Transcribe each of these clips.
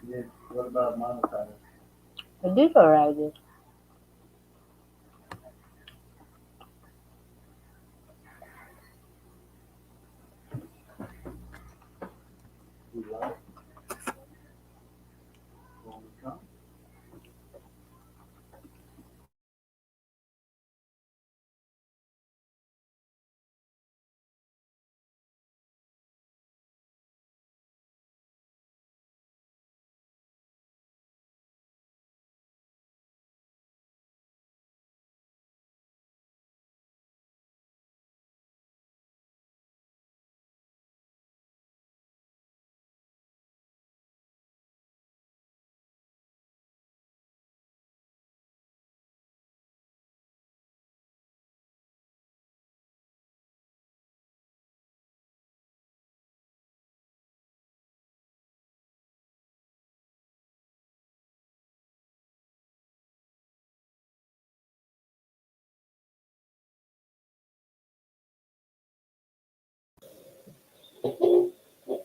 Yeah. What about monetizing? I did already. We like when we come.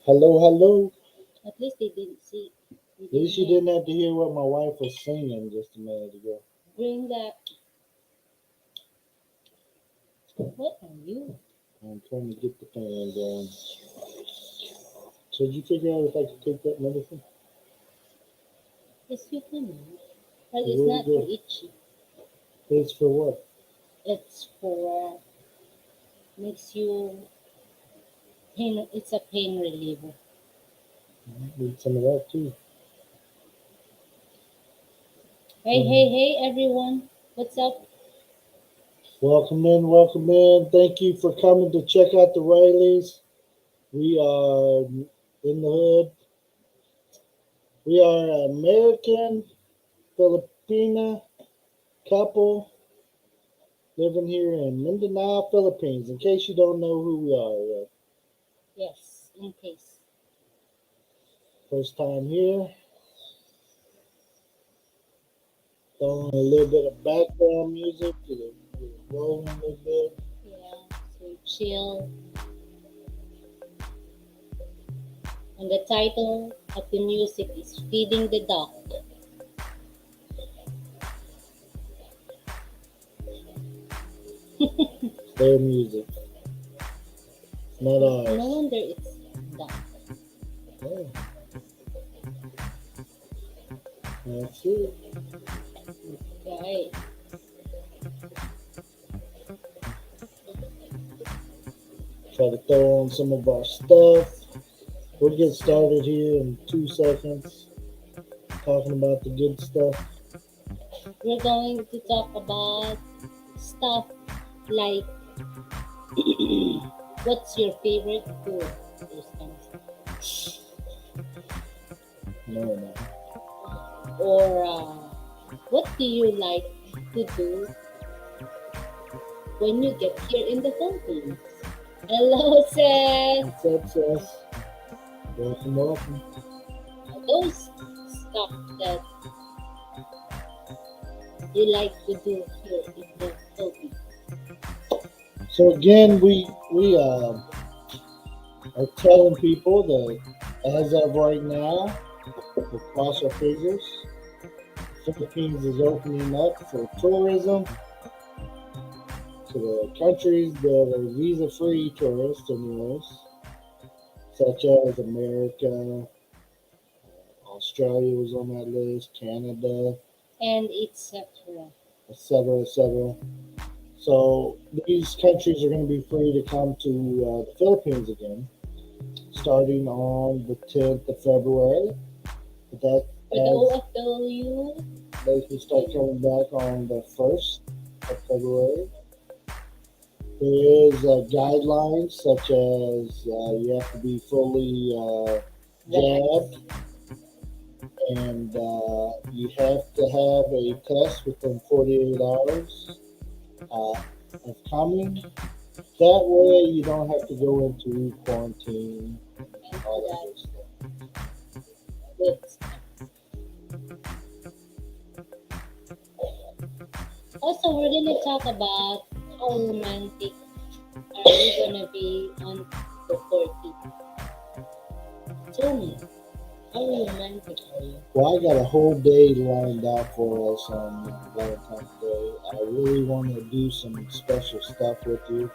Hello, hello. At least they didn't see. They At didn't least you hear. didn't have to hear what my wife was singing just a minute ago. Bring that. What are you? I'm trying to get the fan going. So did you figure out if I could take that medicine? Yes, you can. But So it's where not to for go? itchy. It's for what? It's for makes you pain. It's a pain reliever. Need some of that too. Hey, hey, Um, hey, everyone! What's up? welcome in, welcome in. Thank you for coming to check out the Rileys. We are in the hood. We are an American Filipina couple living here in Mindanao, Philippines. In case you don't know who we are yet, Yes, in case. first time here. Throwing a little bit of background music, get it rolling a little bit. Yeah, so chill. And the title of the music is Feeding the Dog. It's their music, not No ours. wonder it's dog. Oh, that's it. Right. Try to throw on some of our stuff. We'll get started here in 2 seconds, talking about the good stuff. We're going to talk about stuff like what's your favorite food? Those kind of stuff. No, no. Or what do you like to do when you get here in the Philippines? Hello, Seth. What's up, sis? Welcome, welcome. Those stuff that you like to do here in the Philippines. So again, we are telling people that as of right now, we'll cross our fingers. The Philippines is opening up for tourism to the countries that are visa-free tourists, anyways, such as America, Australia was on that list, Canada, And etc. etc., etc. So these countries are going to be free to come to the Philippines again, starting on the 10th of February. But that For the as OFW, they can start coming back on the 1st of February. There is guidelines such as you have to be fully jabbed, vax. and you have to have a test within 48 hours uh, of coming. That way, you don't have to go into quarantine, And all that that good stuff. good stuff. Also, we're gonna talk about how romantic are we gonna be on the 14th. Tell me, How romantic are you? Well, I got a whole day lined out for us on Valentine's Day. I really want to do some special stuff with you,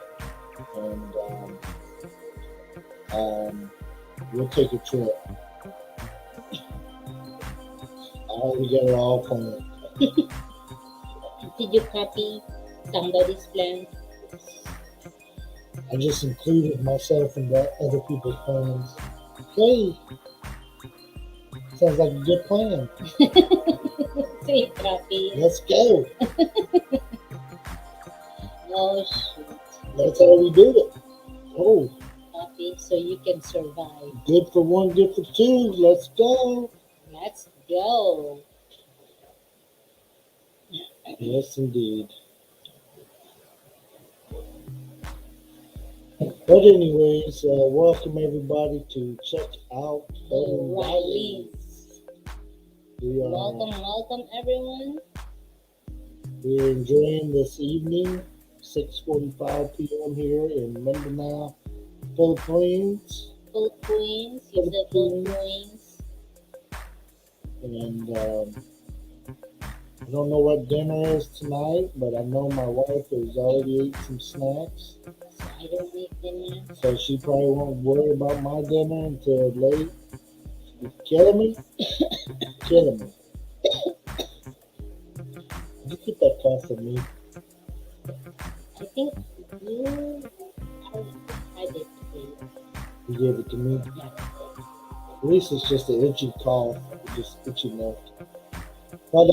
and um, we'll take a trip. I already got it all planned. Did you copy somebody's plan? I just included myself in that other people's plans. Hey, sounds like a good plan. Say copy. Let's go. Oh shoot. That's how we do it. Oh, Copy so you can survive. good for one, good for two. Let's go. Let's go. Yes, indeed. But anyways, welcome everybody to check out O'Reilly's. We are Welcome everyone. we're enjoying this evening, 6:45 p.m. here in Mindanao, Philippines, Philippines. You said Philippines. and I don't know what dinner is tonight, but I know my wife has already ate some snacks, So I don't make dinner. so she probably won't worry about my dinner until late. You killing me? Killing me. You keep that cough from me. I think you had it today. You gave it to me. Yeah. At least it's just an itchy cough, just itchy neck. But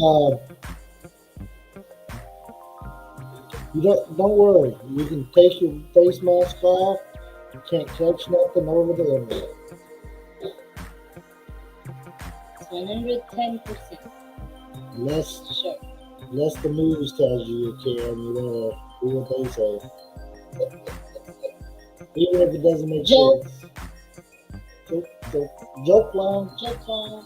you don't worry. You can take your face mask off. You can't catch nothing over the internet. It's 110% Unless sure. the news tells you can, you know, do what they say. Even if it doesn't make Joke. sense. Joke line. Joke on.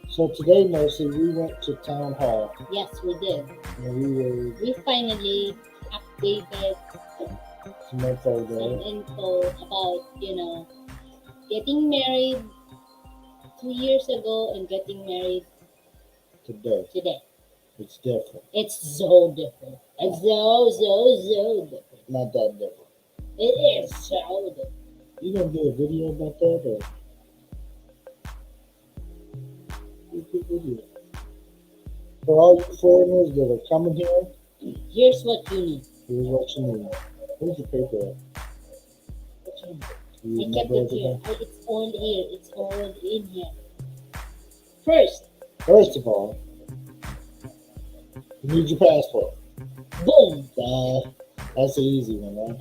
So today, Mercy, we went to town hall, Yes, we did. and We finally updated some info some there. info about, getting married 2 years ago and getting married Today, today. it's different. It's so different. It's so different. Not that different. It is so different. You gonna do a video about that, or do a quick video for all you foreigners that are coming here? Here's what you need. Here's what you need. Where's your paper at? What you need. You I remember kept it here. everything? It's all here. It's all in here. First of all, you need your passport. Boom. That's the easy one, right?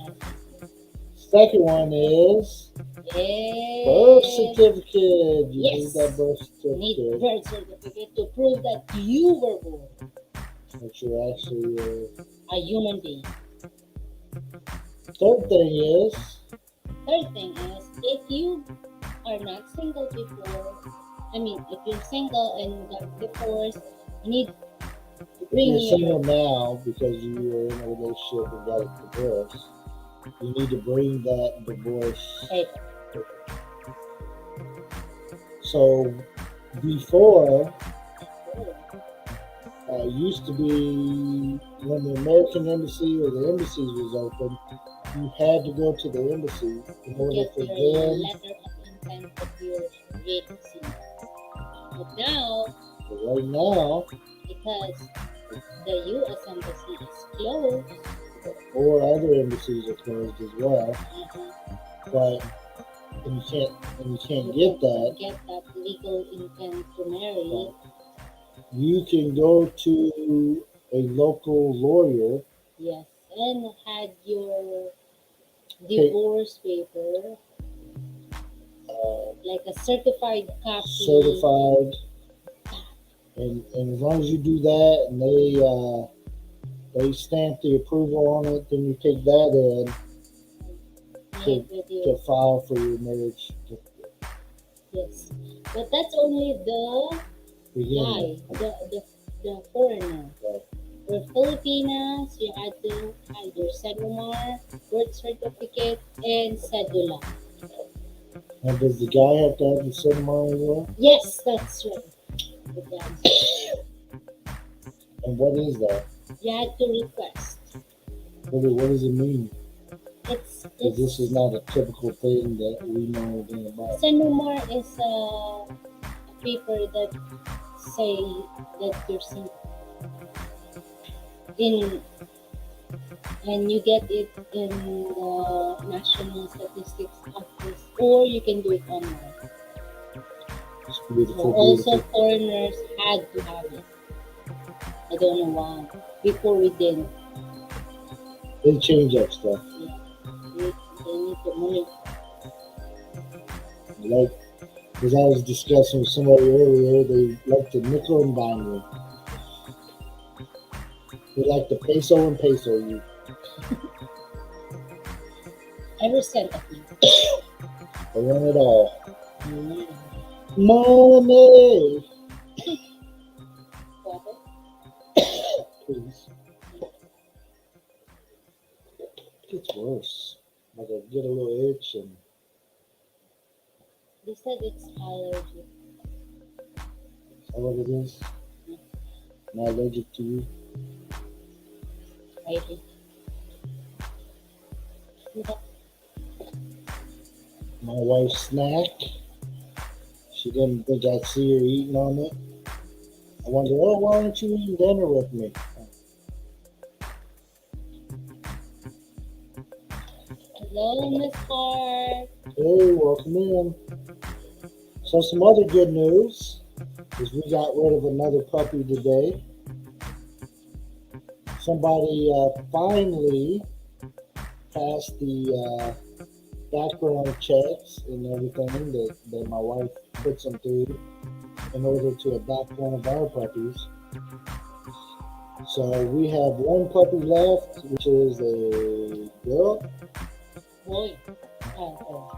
Second one is birth Yes. certificate. You Yes. need that birth Need certificate. birth certificate to prove that you were born That you're actually. a human being. Third thing is Third thing is, if you are not single before, if you're single and got divorced, you need to bring you're your single now because you were in a relationship and got a divorce. You need to bring that divorce. paper. So before, used to be when the American embassy or the embassies was open, you had to go to the embassy in order Get for your them. letter of intent that you're ready to see. But now, But right now, because the U.S. Embassy is closed, or other embassies are closed as well, but and you can't get that. get that legal intent to marry. You can go to a local lawyer. Yes, and had your divorce paper, like a certified copy. Certified, and as long as you do that, and they stamp the approval on it, then you take that in made with you. to file for your marriage certificate. Yes, but that's only the Beginning. guy, the foreigner. Right. For Filipinas, you had to have your cedumar, birth certificate, and cedula. And does the guy have to have the ceremony as well? Yes, that's right. The dance. And what is that? You had to request. What does it mean? It's Because this is not a typical thing that we know anything about. Sanumar is a paper that say that you're single. In and you get it in the National Statistics Office, or you can do it online. It's So beautiful, also beautiful. foreigners had to have it. I don't know why. Before we didn't. They change that stuff. Yeah. They need the money. Like, as I was discussing with somebody earlier, they like to nickel and dime you. They like to peso and peso you. Every cent of me. They want it all. Mm. Money! Water? Please. It gets worse. Like I get a little itch and They said it's allergy. is that what it is? I'm not allergic to you. Maybe. My wife's snack. She didn't think I'd see her eating on it. I wonder, oh, why aren't you eating dinner with me? Hello, Miss Hart. Hey, welcome in. So some other good news is we got rid of another puppy today. Somebody finally passed the background checks and everything that my wife puts them through in order to adopt one of our puppies. So we have one puppy left, which is a girl. Boy. Oh.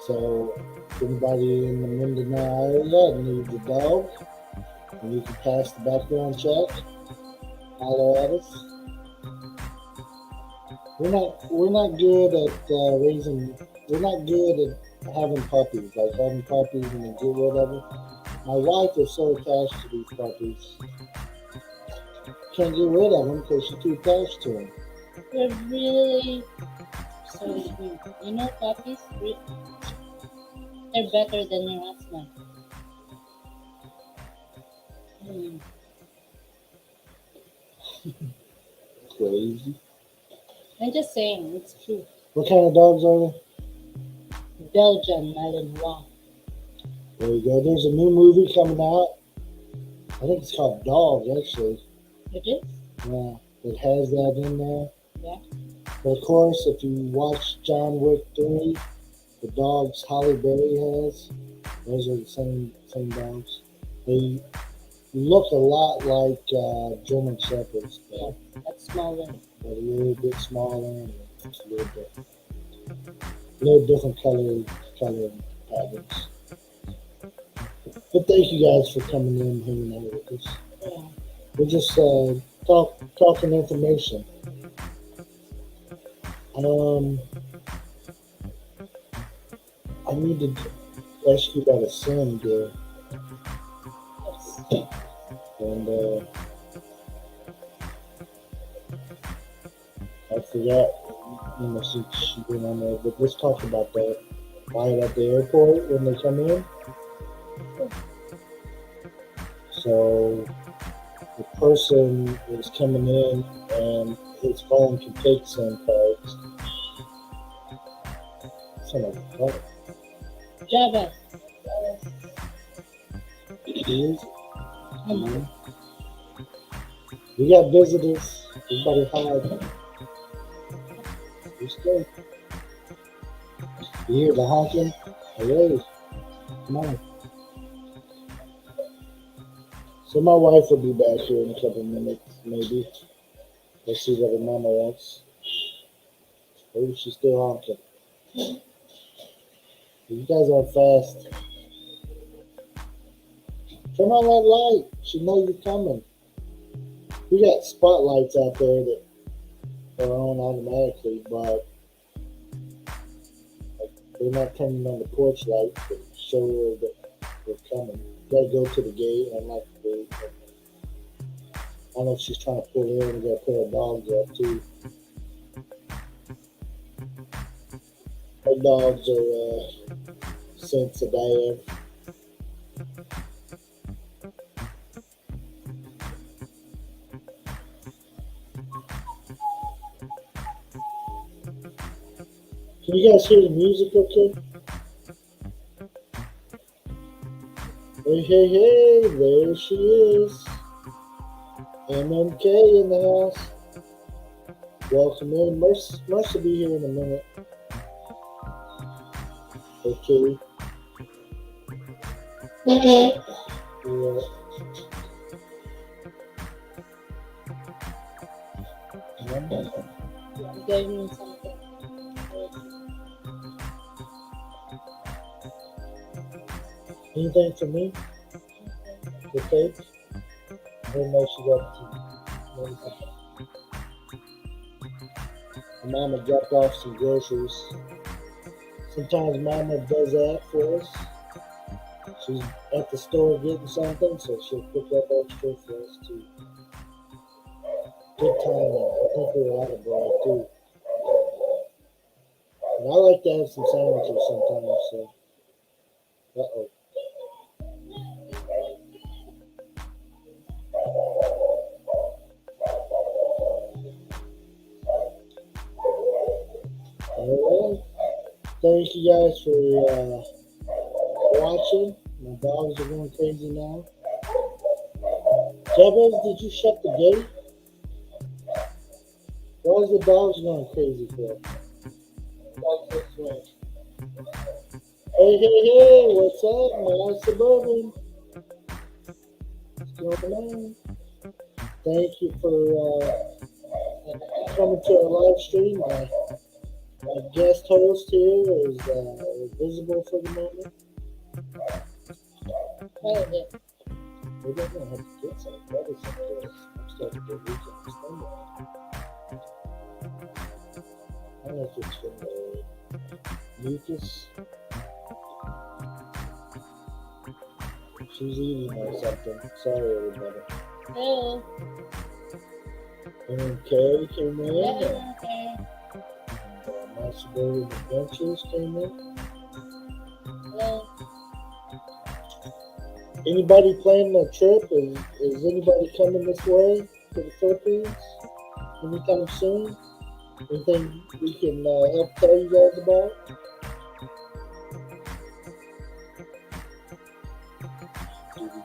So if anybody in the Mindanao area needs a dog, and you can pass the background check, holler at us. We're not good at raising. We're not good at having puppies, like having puppies and then get rid of them. My wife is so attached to these puppies, can't get rid of them because she's too attached to them. They're really so sweet. You know, puppies, they're better than your husband. Mm. Crazy. I'm just saying, it's true. What kind of dogs are they? Belgian Malinois. There you go. There's a new movie coming out. I think it's called Dog, actually. It is? Yeah, it has that in there. Yeah. But of course, if you watch John Wick 3, the dogs Holly Berry has, those are the same dogs. They look a lot like German Shepherds, Yeah. That's smaller. but a little bit smaller and a little different color patterns. But thank you guys for coming in and hanging out with us. Yeah. We're just talking information. I need to ask you about a sim, dear. Yes. And I forgot, since you've been on there, but let's talk about that. Right at the airport when they come in. So the person is coming in and his phone can take SIM cards. Sound like a car. Java. It is. Mm. We got visitors. Everybody hide. Just go. You hear the honking? Hey, come on. So my wife will be back here in a couple minutes, maybe. Let's see what her mama wants. Maybe she's still honking. You guys are fast. Turn on that light. She know you're coming. We got spotlights out there that her own automatically, but like, they're not turning on the porch light to show her that we're coming. Gotta go to the gate, unlock the gate. I don't know if she's trying to pull in. We gotta put our dogs up too. Our dogs are sensitive. Can you guys hear the music okay? Hey, hey, hey, there she is. MMK in the house. Welcome in. Mercy will be here in a minute. Okay. Yeah. Give me something. Anything for me? Okay. Very nice you got to. Mama dropped off some groceries. Sometimes Mama does that for us. She's at the store getting something, so she'll pick up extra for us too. Good timing. I think we're out of bread too. And I like to have some sandwiches sometimes, so. Uh-oh. Alright. Thank you guys for watching. My dogs are going crazy now. Jabez, did you shut the gate? Why is the dogs going crazy for? Hey, hey, hey, what's up, my suburban? What's going on? Thank you for coming to our live stream. My guest host here is visible for the moment. We're going to have to get some brothers up there. I'm starting to get weekend Sunday. I don't know if it's from the mucus. She's eating or something. Sorry, everybody. Hello. Okay, came in. Hello. My suburban adventures came in. Hello. Anybody planning a trip? Is anybody coming this way to the Philippines anytime soon? Anything we can help tell you guys about?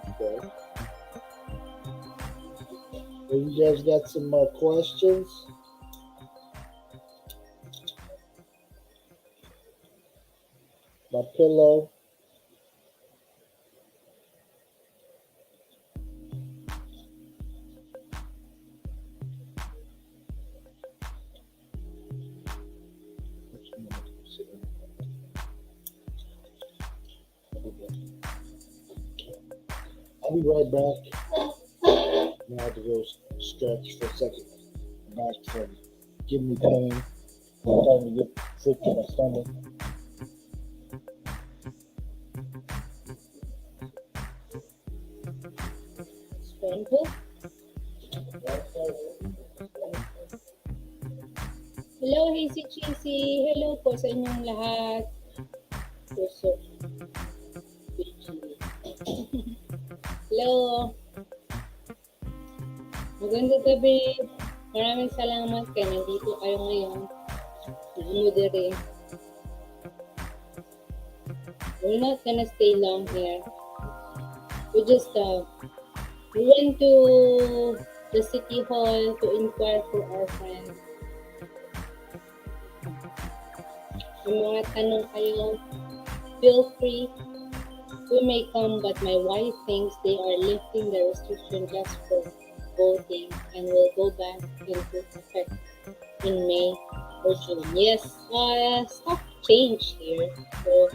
Okay. So you guys got some questions? My pillow. I'll be right back. I have to go stretch for a second. My back's giving me pain. I'm starting to get sick to my stomach. Sprinkle. Hello, Hazy Cheesy. Hello po sa inyong lahat. Puso. Hello. Magandang gabi. Maraming salamat kaya nandito kayo ngayon. Nag-modere. We're not gonna stay long here. We just we went to the city hall to inquire for our friends. Kung mga tanong kayo, feel free. We may come, but my wife thinks they are lifting the restriction just for voting and will go back into effect in May or June. Yes, stuff changed here, so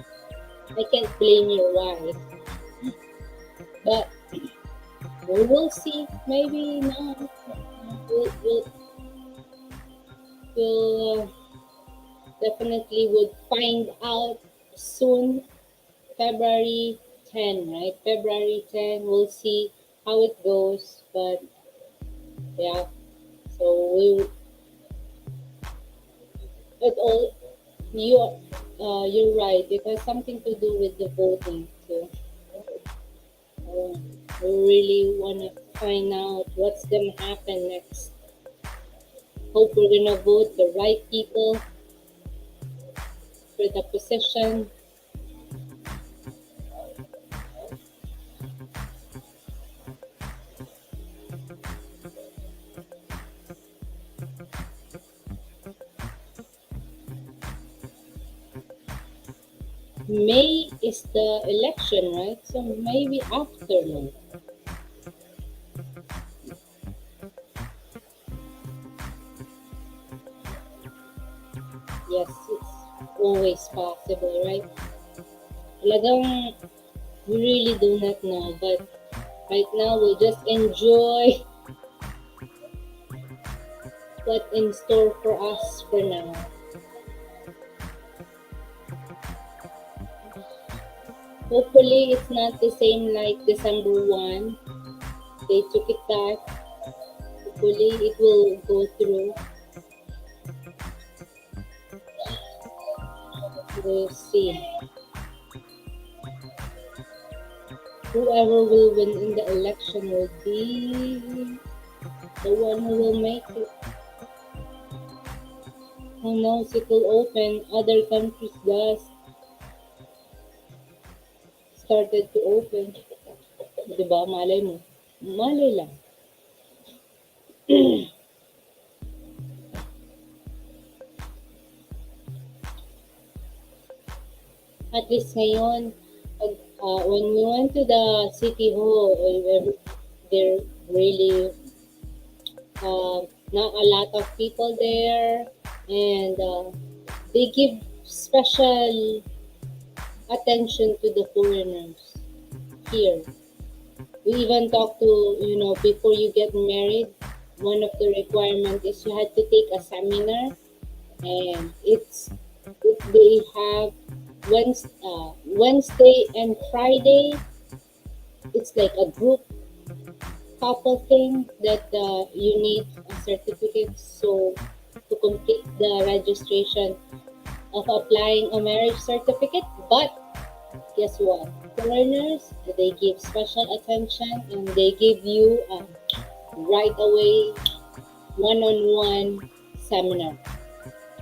I can't blame your wife. But we will see. Maybe not. will definitely would find out soon. February 10, right? February 10, we'll see how it goes. But yeah, so it all you you're right. It has something to do with the voting too. Uh, we really want to find out what's gonna happen next. Hope we're gonna vote the right people for the position. May is the election, right? So maybe after May. Yes, it's always possible, right? Talagang we really do not know, but right now we'll just enjoy what's in store for us for now. Hopefully, it's not the same like December 1. They took it back. Hopefully, it will go through. We'll see. Whoever will win in the election will be the one who will make it. Who knows, it will open. Other countries does started to open. Diba? Malay mo. Malay lang. At least ngayon, when we went to the city hall, there really not a lot of people there, and they give special attention to the foreigners here. We even talked to, before you get married, one of the requirements is you had to take a seminar, and they have Wednesday and Friday. It's like a group couple thing that you need a certificate so to complete the registration of applying a marriage certificate. But guess what? Foreigners, they give special attention and they give you right away one-on-one seminar.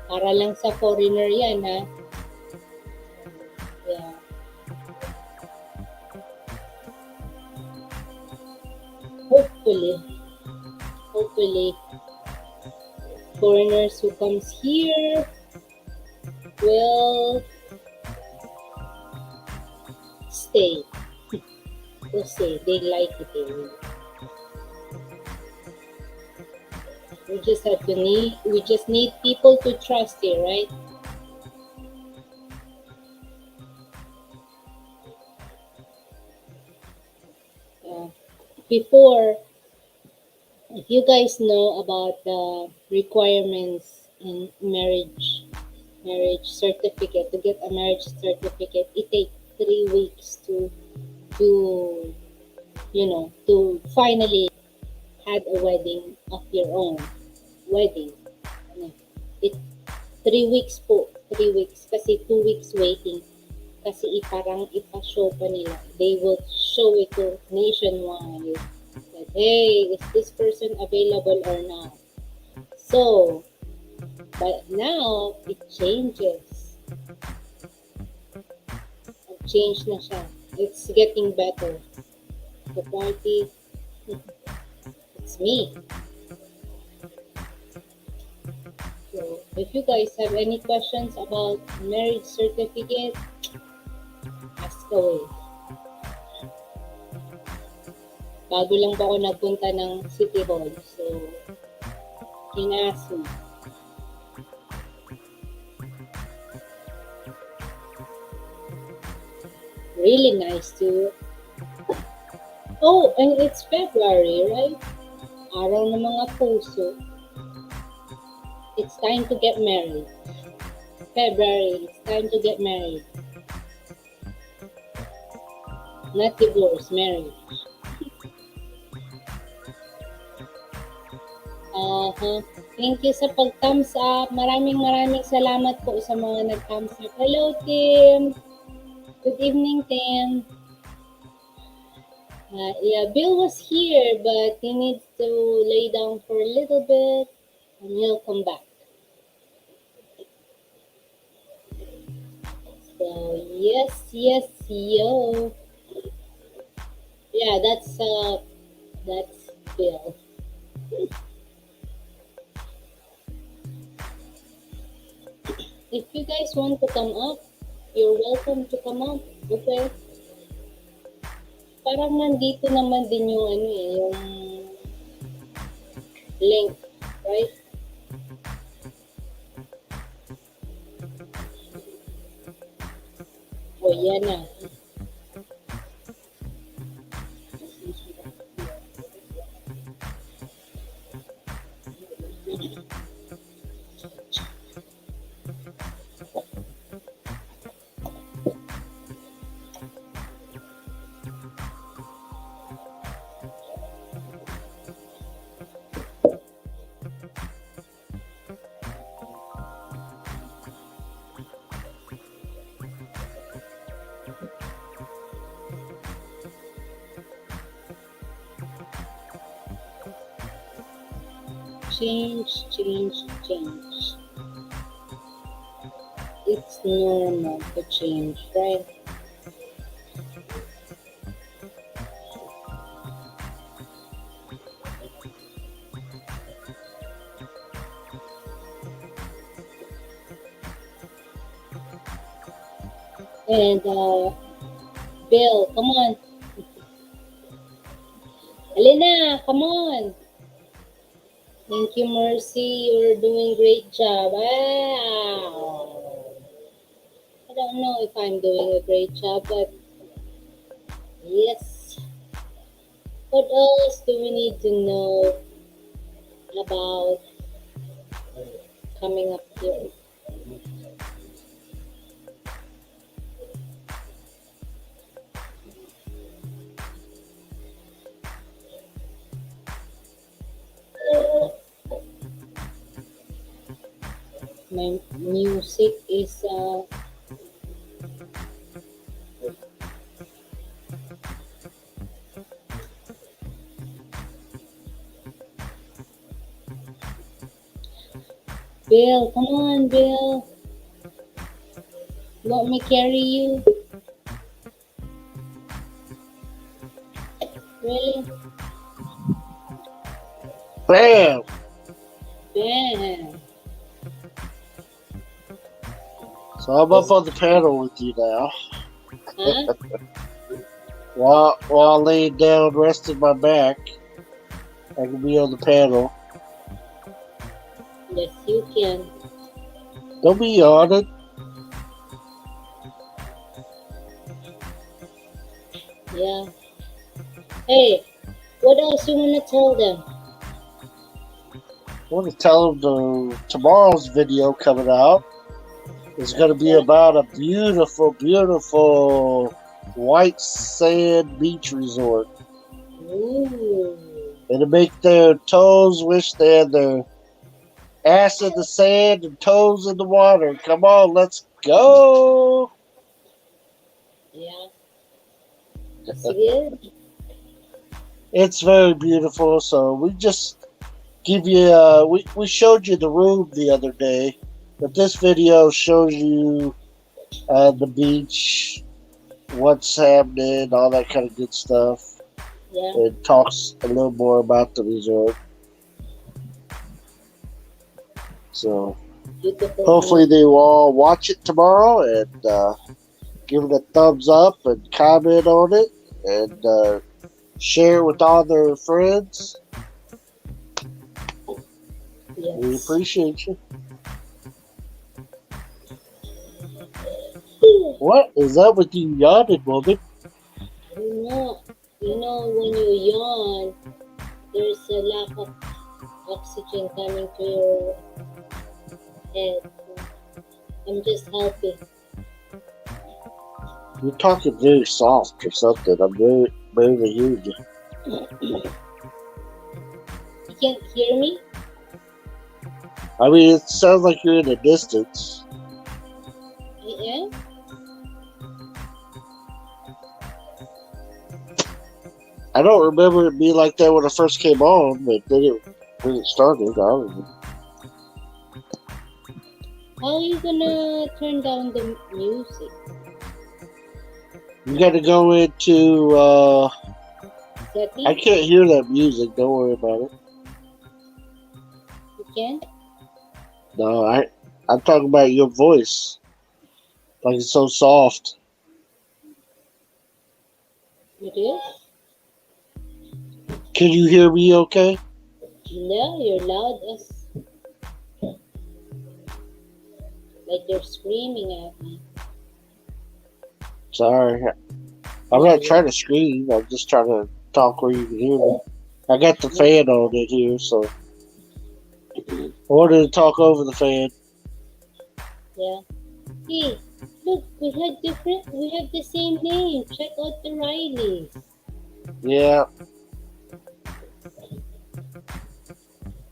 Para lang sa foreigner yan, ha? Yeah. Hopefully, foreigners who comes here will stay. Will stay. They like it here. We just need people to trust here, right? Before, if you guys know about the requirements in marriage certificate, to get a marriage certificate, it takes 3 weeks to to finally had a wedding of your own. Wedding. Ano, It 3 weeks po. 3 weeks. Kasi 2 weeks waiting. Kasi parang ipa-show pa nila. They will show it to nationwide. That, hey, is this person available or not? So, but now, it changes. Change na siya. It's getting better. The party, it's me. So, if you guys have any questions about marriage certificate, ask away. Bago lang ba ako nagpunta ng City Hall, so ask me. Really nice too. Oh, and it's February, right? Araw ng mga puso. It's time to get married. February, it's time to get married. Not divorce, marriage. Thank you sa pag-thumbs up. Maraming salamat po sa mga nag-thumbs up. Hello, Tim. Good evening, Tim. Yeah, Bill was here, but he needs to lay down for a little bit, and he'll come back. So, yes, yo. Yeah, that's Bill. If you guys want to come up, you're welcome to come up. Okay? Parang nandito naman din yung yung link, right? Oh, yan na. Change. It's normal to change, right? And Bill, come on. Alina, come on. Thank you, Mercy. You're doing great job. Wow. I don't know if I'm doing a great job, but yes. What else do we need to know about coming up here? My music is Bill, come on, Bill. Let me carry you. Really? Bam! Bam. So I'm up on the panel with you now. Huh? While laying down, resting my back, I can be on the panel. Yes, you can. Don't be on it. Yeah. Hey, what else you want to tell them? I want to tell them tomorrow's video coming out is going to be about a beautiful, beautiful white sand beach resort. Ooh. It'll make their toes wish they had their ass in the sand and toes in the water. Come on, let's go. Yeah. Sige. It's very beautiful. So we just give you, we showed you the room the other day, but this video shows you the beach, what's happening, all that kind of good stuff. Yeah. It talks a little more about the resort. So Beautiful. hopefully they will all watch it tomorrow and give it a thumbs up and comment on it and share with all their friends. Yes. We appreciate you. What is that with you yawning, woman? You know, when you yawn, there's a lack of oxygen coming to your head. I'm just helping. You're talking very soft or something. I'm barely hearing you. You can't hear me? I mean, it sounds like you're in the distance. I am? I don't remember it being like that when I first came on, but then when it started, I don't know. How are you gonna turn down the music? You got to go into. I Settings? can't hear that music. Don't worry about it. You can? No, I'm talking about your voice. Like it's so soft. It is? Can you hear me okay? No, you're loud as like you're screaming at me. Sorry. I'm not trying to scream. I'm just trying to talk where you can hear me. I got the fan on it here, so I wanted to talk over the fan. Yeah. Hey, look, we have the same name. Check out the Rileys. Yeah.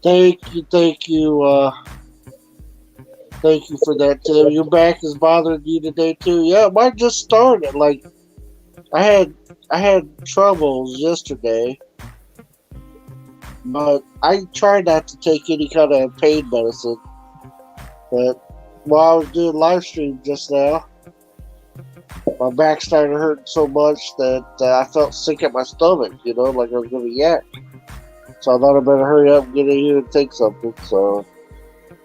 Thank you, thank you for that, Tim. Your back is bothering you today too. Yeah, mine just started. Like I had troubles yesterday, but I tried not to take any kind of pain medicine. But while I was doing live stream just now, my back started hurting so much that I felt sick at my stomach. You know, like I was gonna yak. So I thought I better hurry up and get in here and take something. So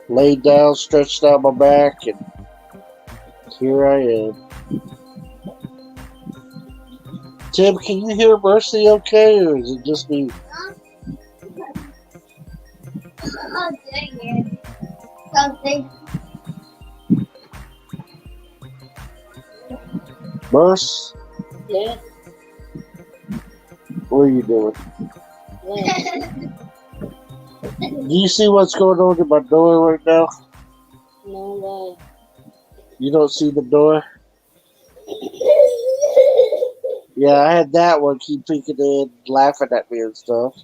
laid down, stretched out my back, and here I am. Tim, can you hear Mercy okay, or is it just me? Oh, dang it. Something. Merce, Yeah. what are you doing? What? Do you see what's going on in my door right now? No, why? You don't see the door? Yeah, I had that one keep peeking in, laughing at me and stuff.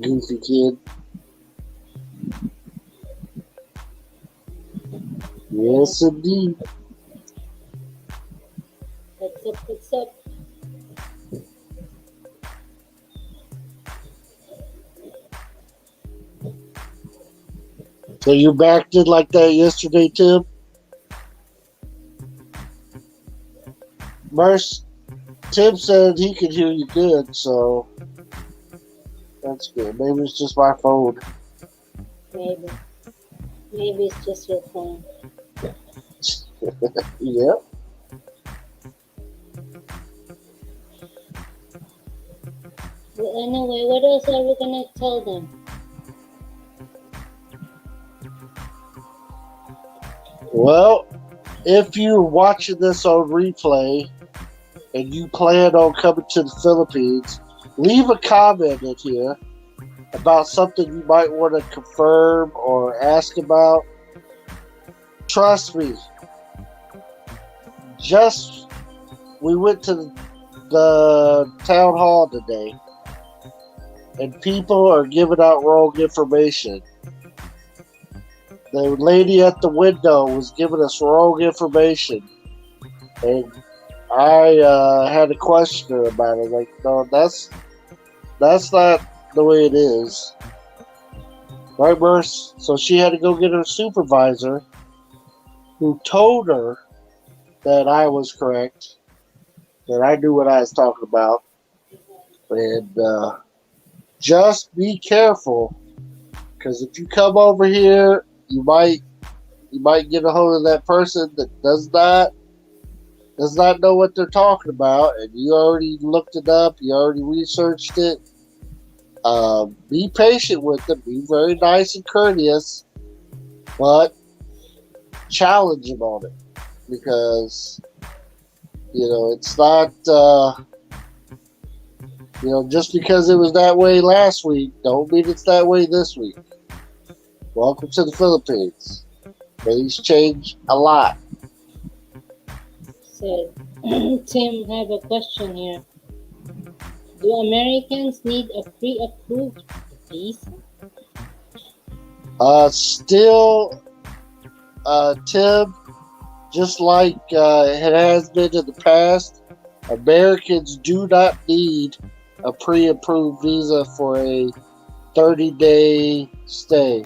Goofy kid. Yes, indeed. What's up? What's up? So your back did like that yesterday, Tim? Merce, Tim said he could hear you good, so that's good. Maybe it's just my phone. Maybe. Maybe it's just your phone. Yep. Well, anyway, what else are we gonna tell them? Well, if you're watching this on replay and you plan on coming to the Philippines, leave a comment in here about something you might want to confirm or ask about. Trust me, we went to the town hall today and people are giving out wrong information. The lady at the window was giving us wrong information, and I had to question her about it. Like, no, that's not the way it is, right, Merce? So she had to go get her supervisor, who told her that I was correct, that I knew what I was talking about, and just be careful, because if you come over here, you might get a hold of that person that does not know what they're talking about, and you already looked it up, you already researched it. Be patient with them, be very nice and courteous, but challenge them on it, because it's not just because it was that way last week, don't mean it's that way this week. welcome to the Philippines. Things change a lot. So, Tim, have a question here. Do Americans need a pre-approved visa? Still, Tim, just like it has been in the past, Americans do not need a pre-approved visa for a 30-day stay.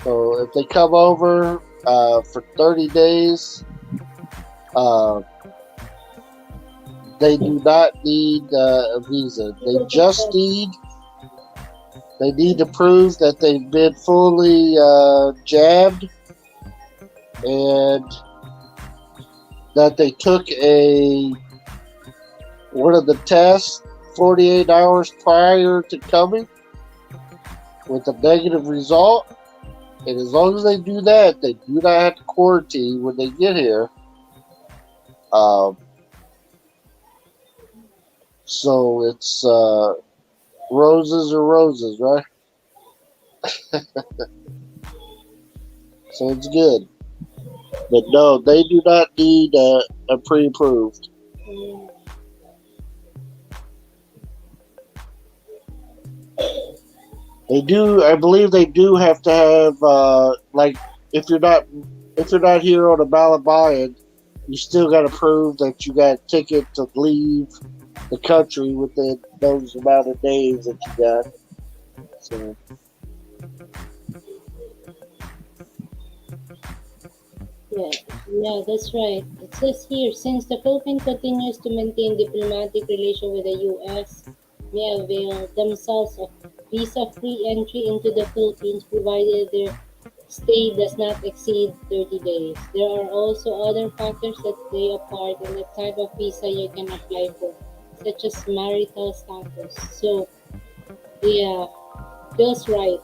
So if they come over for 30 days, they do not need a visa. They need to prove that they've been fully jabbed and that they took one of the tests 48 hours prior to coming with a negative result. And as long as they do that, they do not have to quarantine when they get here. So it's roses are roses, right? So it's good. But no, they do not need a pre-approved. Mm. They do. I believe they do have to have like if you're not here on a ballot buy-in, you still got to prove that you got a ticket to leave the country within those amount of days that you got. So Yeah, that's right. It says here, since the Philippines continues to maintain diplomatic relations with the U.S., may avail themselves of visa-free entry into the Philippines provided their stay does not exceed 30 days. There are also other factors that play a part in the type of visa you can apply for, such as marital status. So, yeah, Bill's right.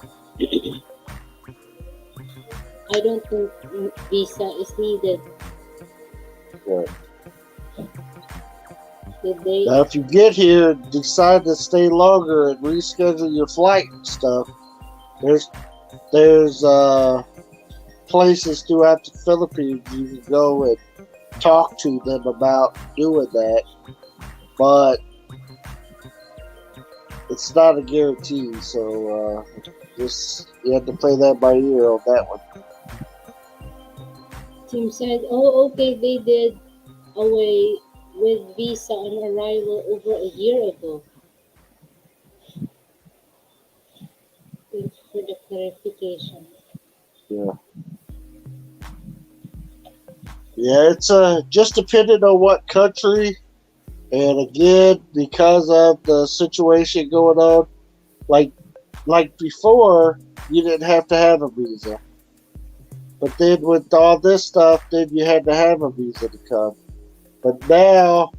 I don't think visa is needed. yeah. Did they? Now, if you get here, decide to stay longer and reschedule your flight and stuff. There's places throughout the Philippines you can go and talk to them about doing that, but it's not a guarantee. So just you have to play that by ear on that one. Tim said, "Oh, okay, they did away with visa on arrival over a year ago." Thanks for the clarification. Yeah. Yeah, it's just depending on what country, and again, because of the situation going on, like before, you didn't have to have a visa, but then with all this stuff, then you had to have a visa to come. But now,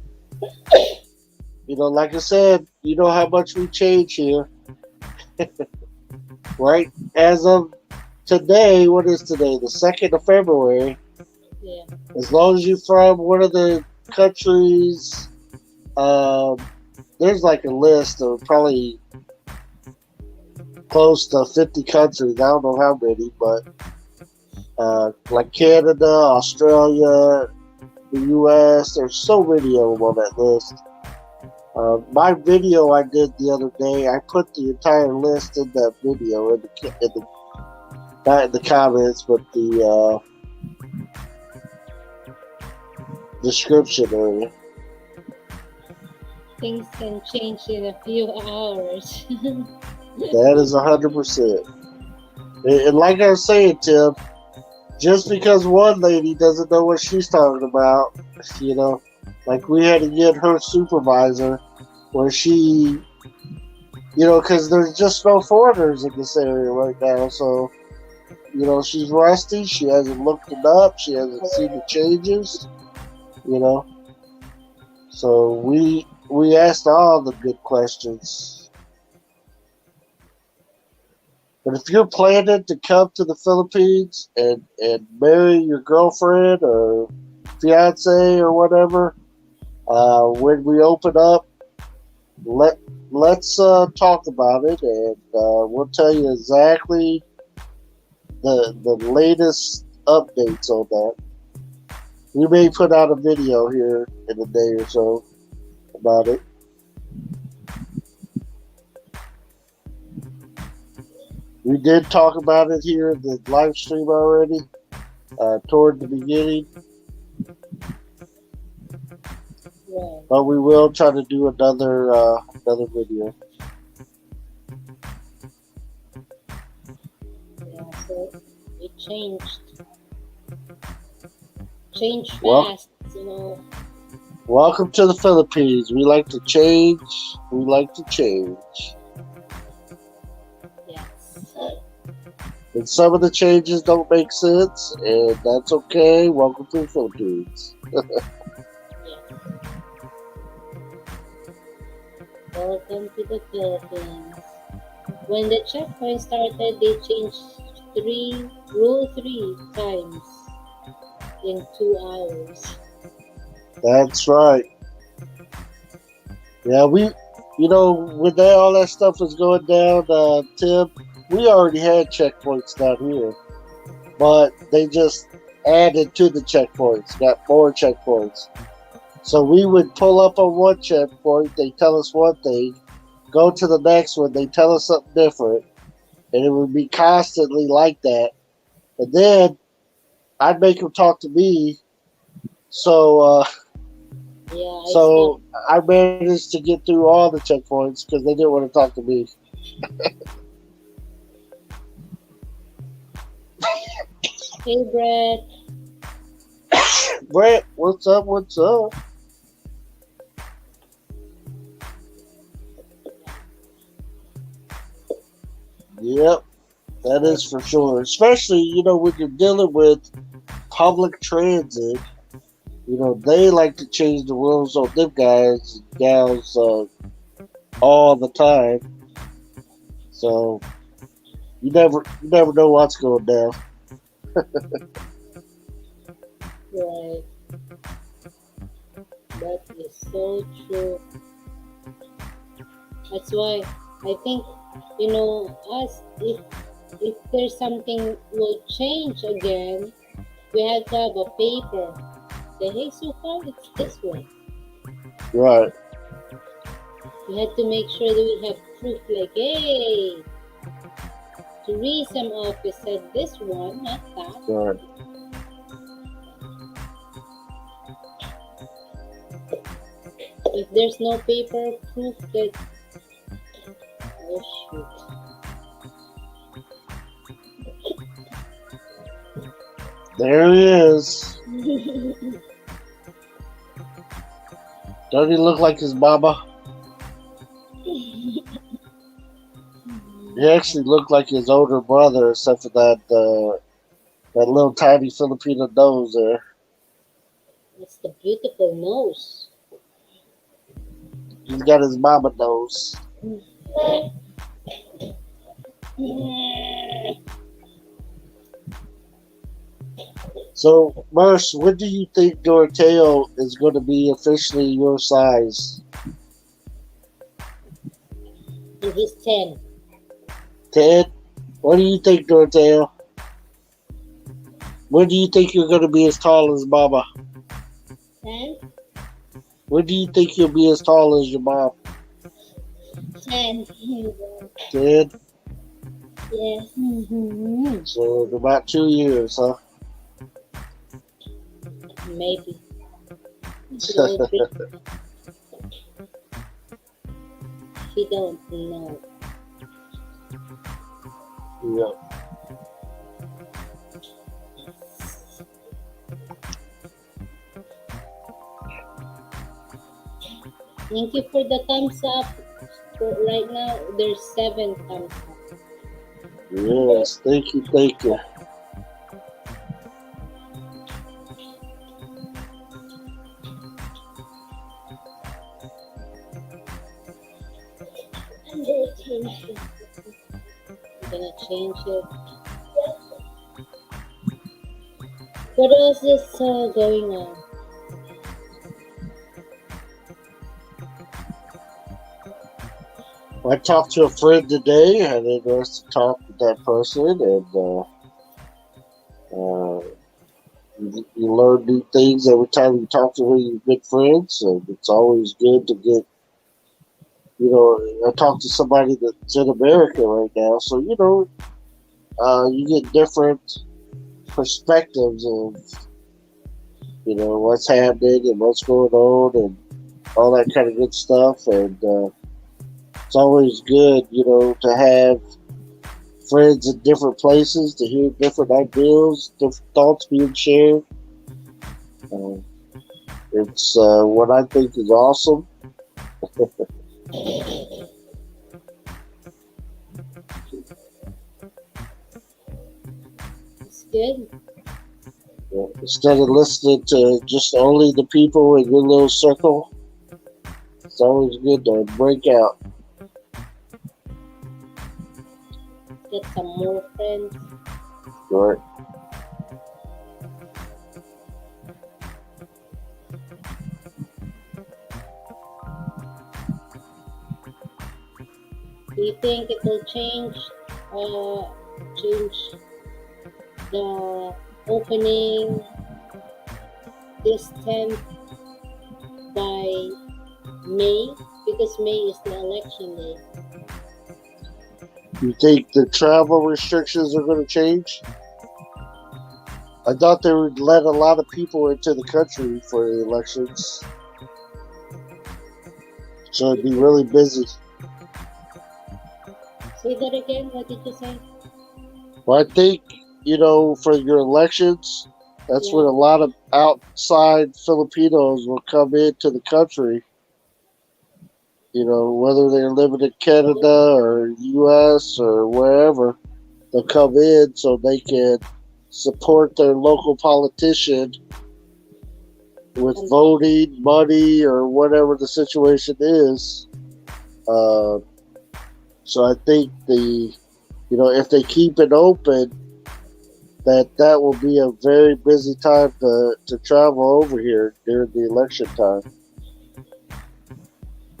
like I said, you know how much we change here, right? As of today, what is today? The 2nd of February. Yeah. As long as you're from one of the countries, there's like a list of probably close to 50 countries. I don't know how many, but like Canada, Australia, the U.S., there's so many of them on that list. My video I did the other day, I put the entire list in that video not in the comments, but the description area. Things can change in a few hours. That is 100%. And like I was saying, Tim, just because one lady doesn't know what she's talking about, like we had to get her supervisor where she, because there's just no foreigners in this area right now. So, she's rusty. She hasn't looked it up. She hasn't seen the changes, So we asked all the good questions. But if you're planning to come to the Philippines and marry your girlfriend or fiance or whatever, when we open up, let's talk about it, and we'll tell you exactly the latest updates on that. We may put out a video here in a day or so about it. We did talk about it here in the live stream already, toward the beginning, Right. but we will try to do another video. Yeah, so it changed. Changed Well- fast, you know. Welcome to the Philippines. We like to change. We like to change. Yes. And some of the changes don't make sense, and that's okay. Welcome to the Philippines. Welcome to the Philippines. When the checkpoint started, they changed rule 3 times in 2 hours. That's right. Yeah, when all that stuff was going down, Tim, we already had checkpoints down here, but they just added to the checkpoints, got more checkpoints. So we would pull up on one checkpoint, they tell us one thing, go to the next one, they tell us something different, and it would be constantly like that. And then I'd make them talk to me, so I managed to get through all the checkpoints because they didn't want to talk to me. Hey, Brett. Brett, what's up? What's up? Yep, that is for sure. Especially, when you're dealing with public transit, they like to change the rules on them guys and gals all the time. So you never know what's going down. Right. That is so true. That's why I think, us, if there's something will change again, we have to have a paper. Say, hey, so far it's this way. Right. We have to make sure that we have proof, like, hey, tourism office said this one, not that. Right. If there's no paper proof that, oh shoot. There he is. Doesn't he look like his mama? He actually looked like his older brother, except for that little tiny Filipino nose there. That's the beautiful nose. He's got his mama nose. So, Merce, when do you think Doroteo is going to be officially your size? And he's 10. 10? What do you think, Doroteo? When do you think you're going to be as tall as Mama? 10? When do you think you'll be as tall as your mom? 10. 10? Yes. So, in about 2 years, huh? Maybe. Little bit. He don't know. Yeah. Thank you for the thumbs up. For right now, there's 7 thumbs up. Yes, thank you, thank you. I'm gonna change it. I'm gonna change it. What else is going on? I talked to a friend today. I had an interesting talk with that person, and You learn new things every time you talk to one of your good friends, and it's always good to get, I talk to somebody that's in America right now, so, you get different perspectives of, what's happening and what's going on and all that kind of good stuff, and it's always good, to have friends in different places to hear different ideas, different thoughts being shared. Uh, it's what I think is awesome. It's good. Instead of listening to just only the people in your little circle, it's always good to break out. Get some more friends. Right? Do you think it will change the opening this 10th by May? Because May is the election day. You think the travel restrictions are going to change? I thought they would let a lot of people into the country for the elections, so it'd be really busy. Say that again. What did you say? Well, I think, for your elections, that's when a lot of outside Filipinos will come into the country. Whether they're living in Canada or US or wherever, they'll come in so they can support their local politician with voting, money, or whatever the situation is. So I think if they keep it open, that will be a very busy time to travel over here during the election time.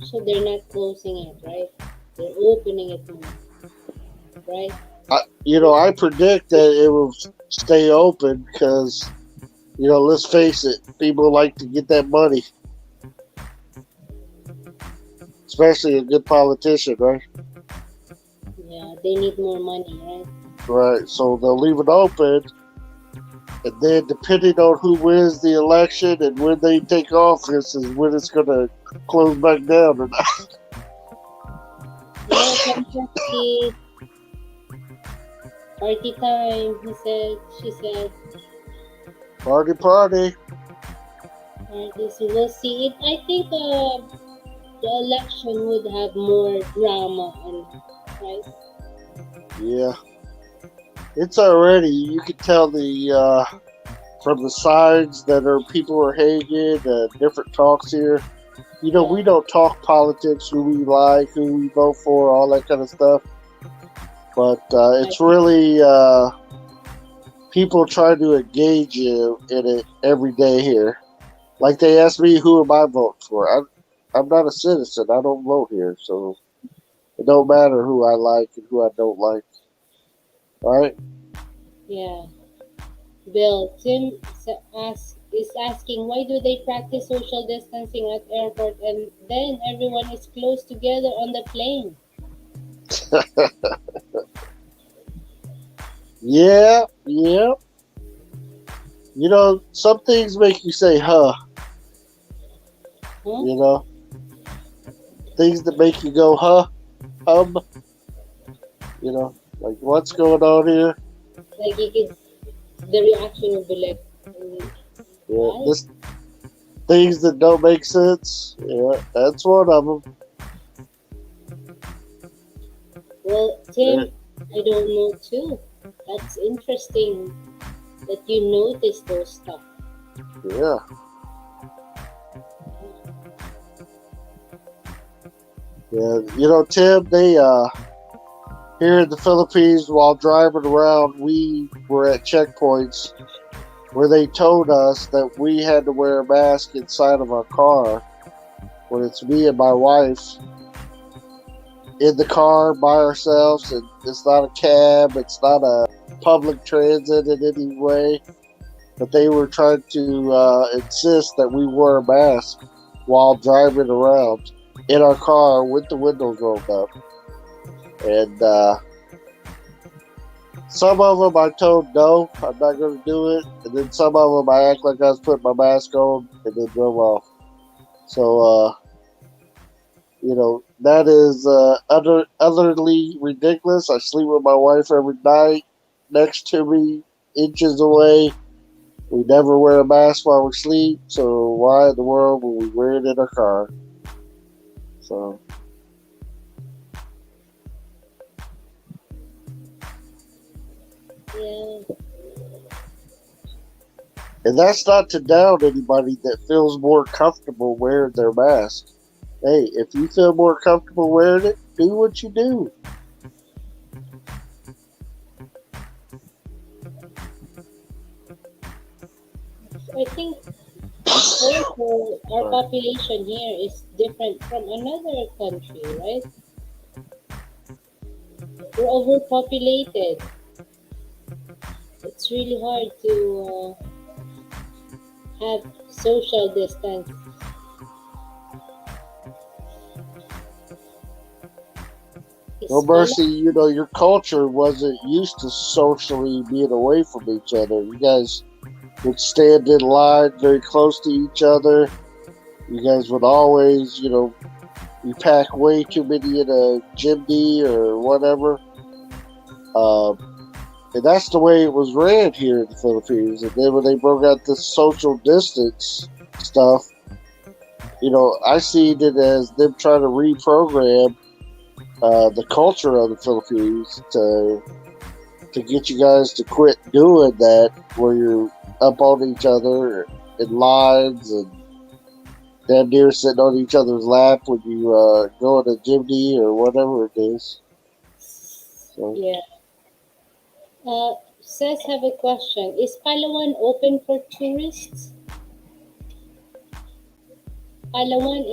So they're not closing it, right? They're opening it more, right? I predict that it will stay open because, let's face it, people like to get that money. Especially a good politician, right? Yeah, they need more money, right? Right, so they'll leave it open, and then depending on who wins the election and when they take office is when it's going to close back down or not. Welcome, Jackie. Party time, she said. Party. Party, so we'll see it. I think the election would have more drama, right? Yeah. It's already, you can tell from the signs that people are hanging, different talks here. We don't talk politics, who we like, who we vote for, all that kind of stuff. But it's really people try to engage you in it every day here. Like they ask me, who am I voting for? I'm not a citizen. I don't vote here, so it don't matter who I like and who I don't like. All right? Yeah. Bill, Tim is asking, why do they practice social distancing at airport and then everyone is close together on the plane? Yeah. Some things make you say, huh? Things that make you go, huh? Like what's going on here? Like the reaction would be like, this things that don't make sense. Yeah, that's one of them. Well, Tim, I don't know too. That's interesting that you notice those stuff. Yeah. Yeah, Tim, they here in the Philippines while driving around, we were at checkpoints where they told us that we had to wear a mask inside of our car when it's me and my wife in the car by ourselves, and it's not a cab, it's not a public transit in any way. but they were trying to insist that we wear a mask while driving around in our car with the windows rolled up. And some of them I told no, I'm not going to do it. And then some of them I act like I was putting my mask on and then drove off. So, that is utterly ridiculous. I sleep with my wife every night next to me, inches away. We never wear a mask while we sleep. So why in the world would we wear it in our car? So. Yeah. And that's not to down anybody that feels more comfortable wearing their mask. Hey, if you feel more comfortable wearing it, do what you do. I think also our population here is different from another country, right? We're overpopulated. It's really hard to have social distance. No It's mercy, your culture wasn't used to socially being away from each other. You guys would stand in line very close to each other. You guys would always, you pack way too many in a chimney or whatever. And that's the way it was ran here in the Philippines. And then when they broke out this social distance stuff, I see it as them trying to reprogram the culture of the Philippines to get you guys to quit doing that, where you're up on each other in lines and damn near sitting on each other's lap when you go in a chimney or whatever it is. So, Yeah. Says have a question. Is Palawan open for tourists? Palawan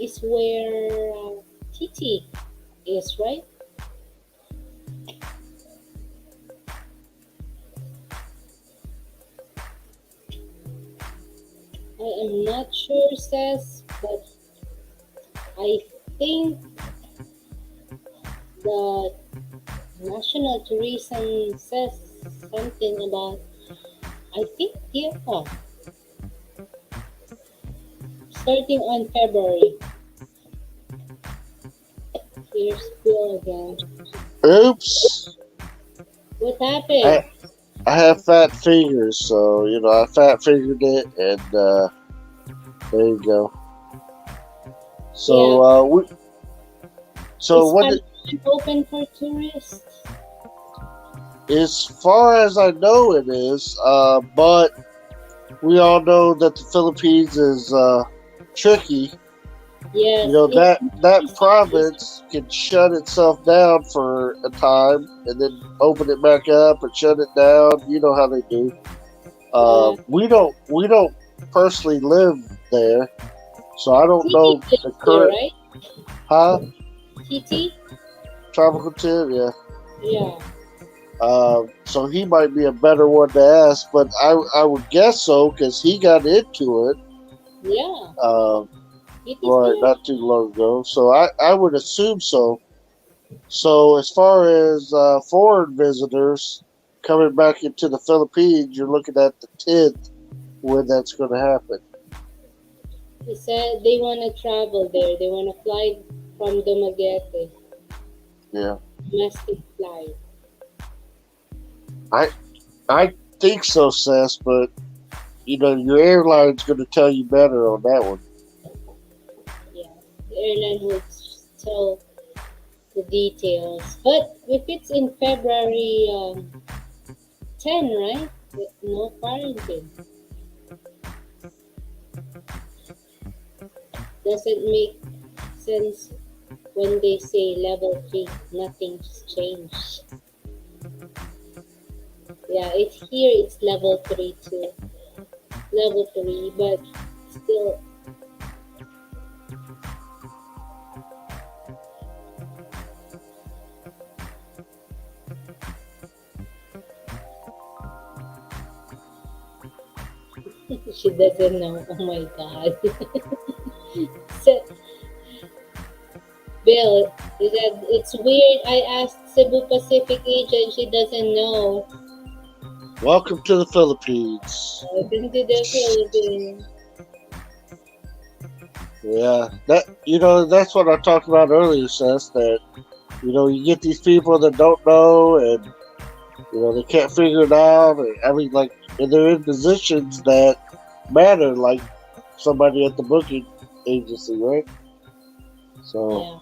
is where Titi is, right? I am not sure, says, but I think the national tourism says something about, I think, yeah, starting on February. Here's Bill again. oops. What happened? I have fat fingers, so I fat fingered it, and there you go. So Is what? Palawan open for tourists? As far as I know, it is. But we all know that the Philippines is tricky. Yes. That province can shut itself down for a time and then open it back up and shut it down. You know how they do. We don't personally live there, so I don't know Titi the lives there, current. right? Huh? Titi? Tropical tip, yeah. Yeah. So he might be a better one to ask, but I would guess so because he got into it. Yeah. Titi's Right, there. not too long ago. So I would assume so. So as far as foreign visitors coming back into the Philippines, you're looking at the 10th when that's going to happen. He said they want to travel there. They want to fly from Dumaguete. Yeah, Domestic flight. I think so, Sess, but your airline's going to tell you better on that one. Yeah. The airline would tell the details. But if it's in February 10, right? With no quarantine. Doesn't make sense when they say level 3, nothing's changed. Yeah, it's level 3 too. Level 3, but still, She doesn't know. Oh my god. So, Bill, he said, it's weird. I asked Cebu Pacific agent. She doesn't know. Welcome to the Philippines. Welcome to the Philippines. Yeah, that's what I talked about earlier, Seth. That you get these people that don't know, and they can't figure it out. And they're in positions that matter, like somebody at the booking agency, right? So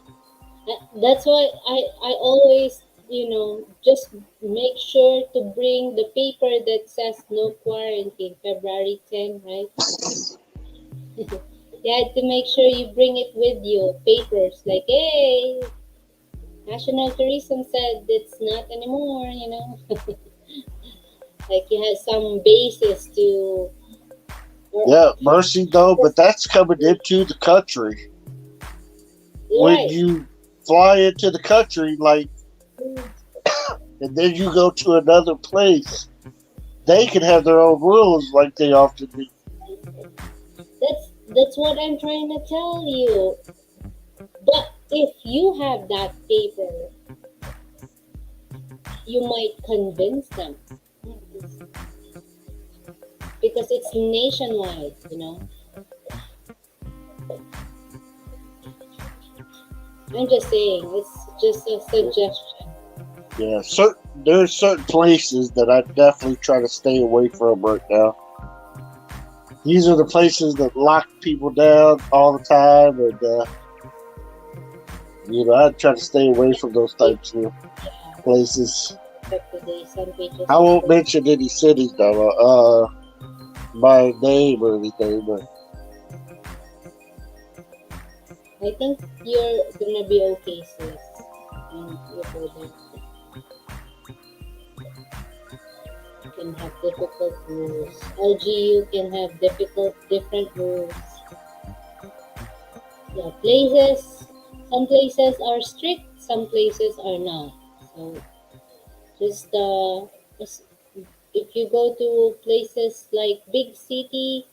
Yeah. That's why I always, just make sure to bring the paper that says no quarantine, February 10, right? You had to make sure you bring it with you. Papers like, hey, National Tourism said it's not anymore. Like you have some basis to. Or, yeah, mercy though, but that's coming into the country. When right. you fly into the country, and then you go to another place, they can have their own rules, like they often do. That's what I'm trying to tell you. But if you have that paper, you might convince them because it's nationwide. I'm just saying, it's just a suggestion. Yeah, there's certain places that I definitely try to stay away from right now. These are the places that lock people down all the time, and I try to stay away from those types of places. But today, some pages. I won't mention any cities though, by name or anything, but I think you're gonna be okay, sis. And you go there. You can have difficult rules. LGU can have different rules. Yeah, some places are strict, some places are not. So just if you go to places like big city,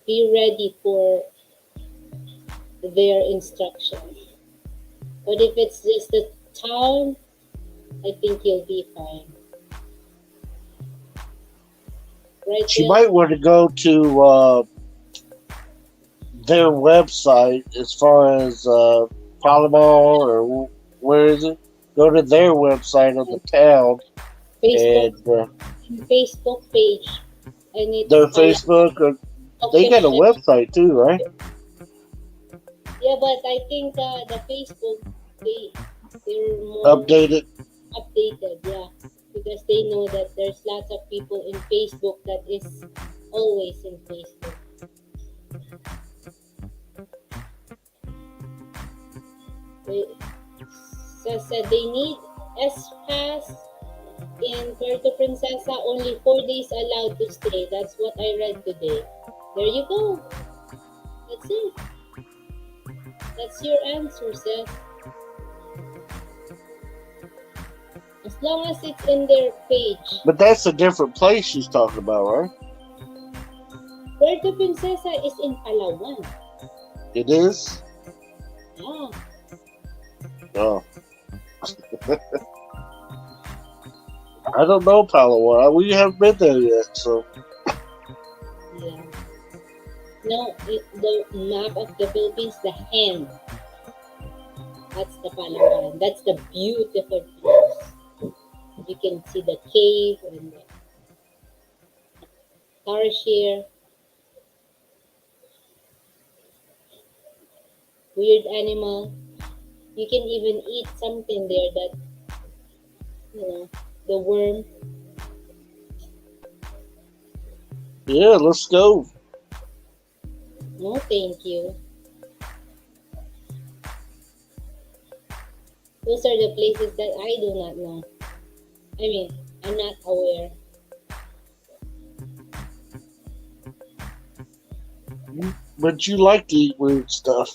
be ready for their instructions. But if it's just a town, I think you'll be fine. Right, she Bill? might want to go to their website as far as Palomar or where is it? Go to their website of the town Facebook and Facebook page, and their it's Facebook. They got a official. website too, right? Yeah, but I think the Facebook they're more Updated. updated, yeah, because they know that there's lots of people in Facebook that is always in Facebook. They said they need S pass in Puerto Princesa. Only 4 days allowed to stay. That's what I read today. There you go. That's it. That's your answer, sis. As long as it's in their page. But that's a different place she's talking about, right? Puerto Princesa is in Palawan. It is? Ah, Oh. I don't know Palawan. We haven't been there yet, so. yeah. No, the map of the Philippines, the hand. That's the Palawan. That's the beautiful place. You can see the cave and the tarsier. Weird animal. You can even eat something there that, the worm. Yeah, let's go. No, thank you. Those are the places that I do not know. I mean, I'm not aware. But you like to eat weird stuff.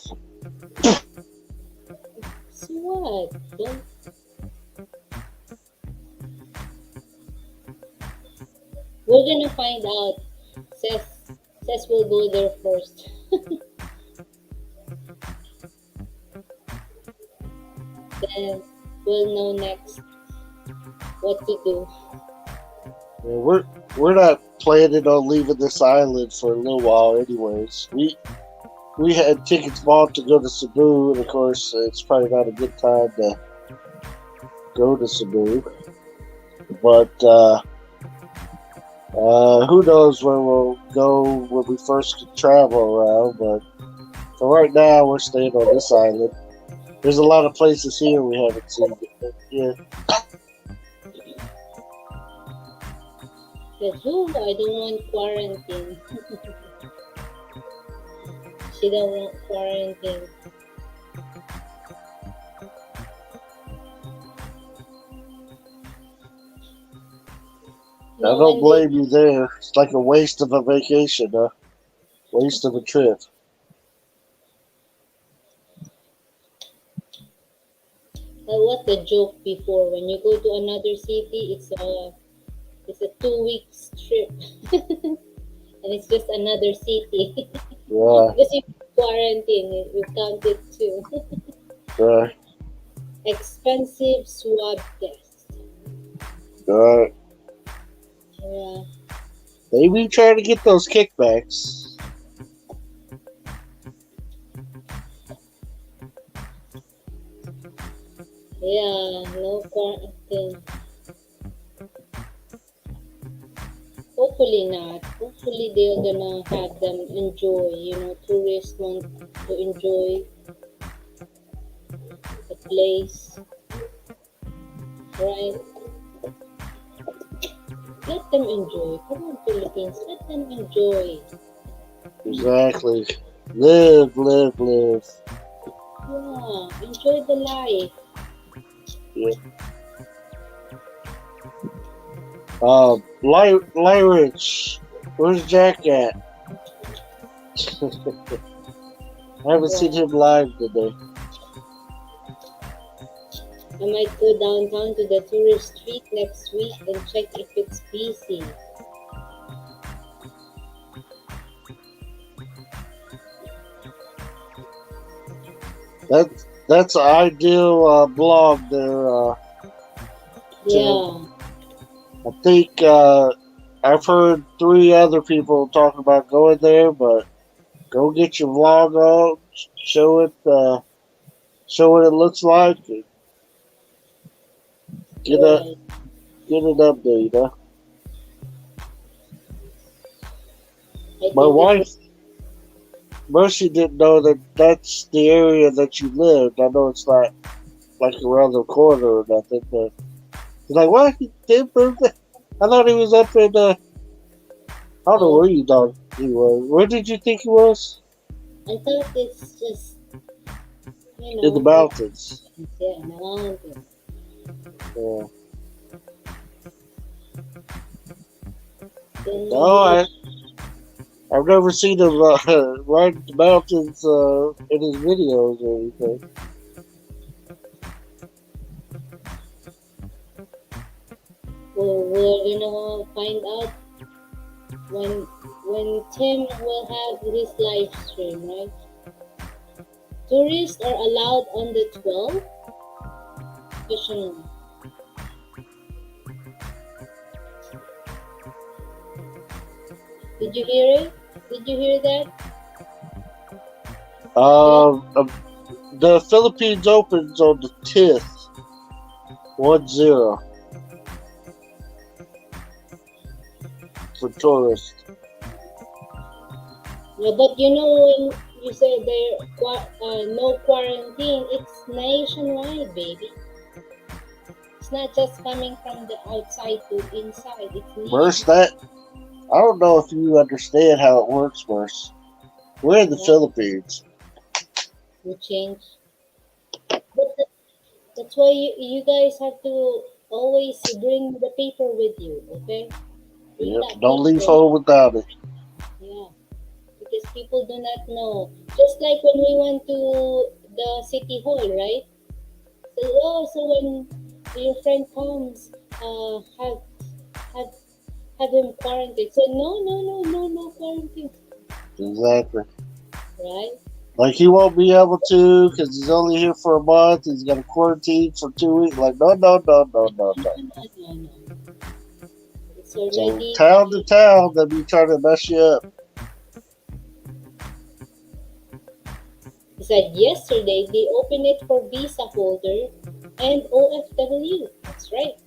So what? We're gonna find out Says we'll go there first. Then we'll know next what to do. Yeah, we're not planning on leaving this island for a little while, anyways. We had tickets bought to go to Cebu, and of course, it's probably not a good time to go to Cebu. But who knows where we'll go when we first travel around. But for right now, we're staying on this island. There's a lot of places here we haven't seen yet. But who? I don't want quarantine. She don't want quarantine. I don't blame you there. It's like a waste of a vacation, huh? Waste of a trip. What the joke before? When you go to another city, it's a 2 weeks trip, and it's just another city. Yeah. Because you quarantine, you count it too. Right. Expensive swab test. Right. Yeah. They be trying to get those kickbacks. Yeah, no quarantine. Hopefully not. Hopefully they're gonna have them enjoy. Tourists want to enjoy the place, right? Let them enjoy. Come on, Philippines. Let them enjoy. Exactly. Live. Yeah, enjoy the life. Yeah. Lyrich, where's Jack at? I haven't seen him live today. I might go downtown to the tourist street next week and check if it's busy. That's an ideal blog there. Yeah. I think I've heard 3 other people talk about going there, but go get your vlog on, show what it looks like, and get Right. an update. Huh? I My think wife, Mercy, didn't know that that's the area that you lived. I know it's not like around the corner or nothing, but she's like, what? He did move there? I thought he was up in I don't know where you thought he was. Where did you think he was? I thought it's just, In the mountains. Yeah, in the mountains. Yeah. Then No, I've never seen him ride the mountains in his videos or anything. we're gonna find out when Tim will have his live stream, right? Tourists are allowed on the 12th? Question mark. Did you hear it? Did you hear that? The Philippines opens on the 10th. 1-0 for tourists. Yeah, but when you say no quarantine, it's nationwide, baby. It's not just coming from the outside to inside. It's Merce, I don't know if you understand how it works, Merce. We're in the Philippines. You change. But that's why you guys have to always bring the paper with you, okay? Yep. Don't leave home without it. Yeah, because people do not know. Just like when we went to the city hall, right? So when your friend comes, have have him quarantined. So no quarantine, Exactly. right? Like he won't be able to because he's only here for a month. He's got to quarantine for 2 weeks. Like no. No. It's So already. town to town, they'll be trying to mess you up. He said yesterday they opened it for visa holder and OFW. That's right.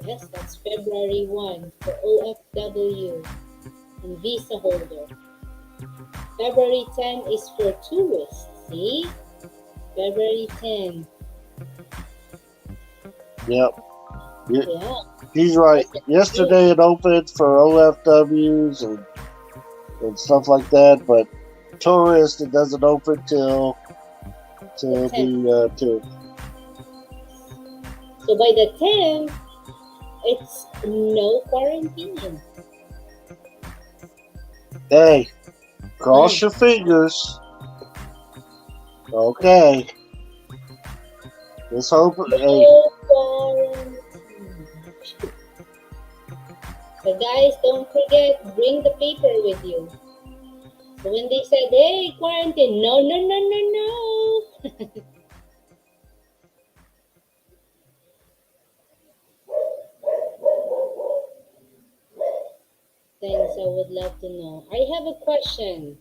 Yes, that's February 1 for OFW and visa holder. February 10 is for tourists. See? February 10. Yep. Yeah. He's right. Yesterday it opened for OFWs and stuff like that, but tourists it doesn't open till the 10th. So by the 10th, it's no quarantine. Hey, cross your fingers. Okay. Let's hope. Hey, No quarantine. So guys, don't forget, bring the paper with you. So when they said, hey, quarantine, no. Thanks, I would love to know. I have a question.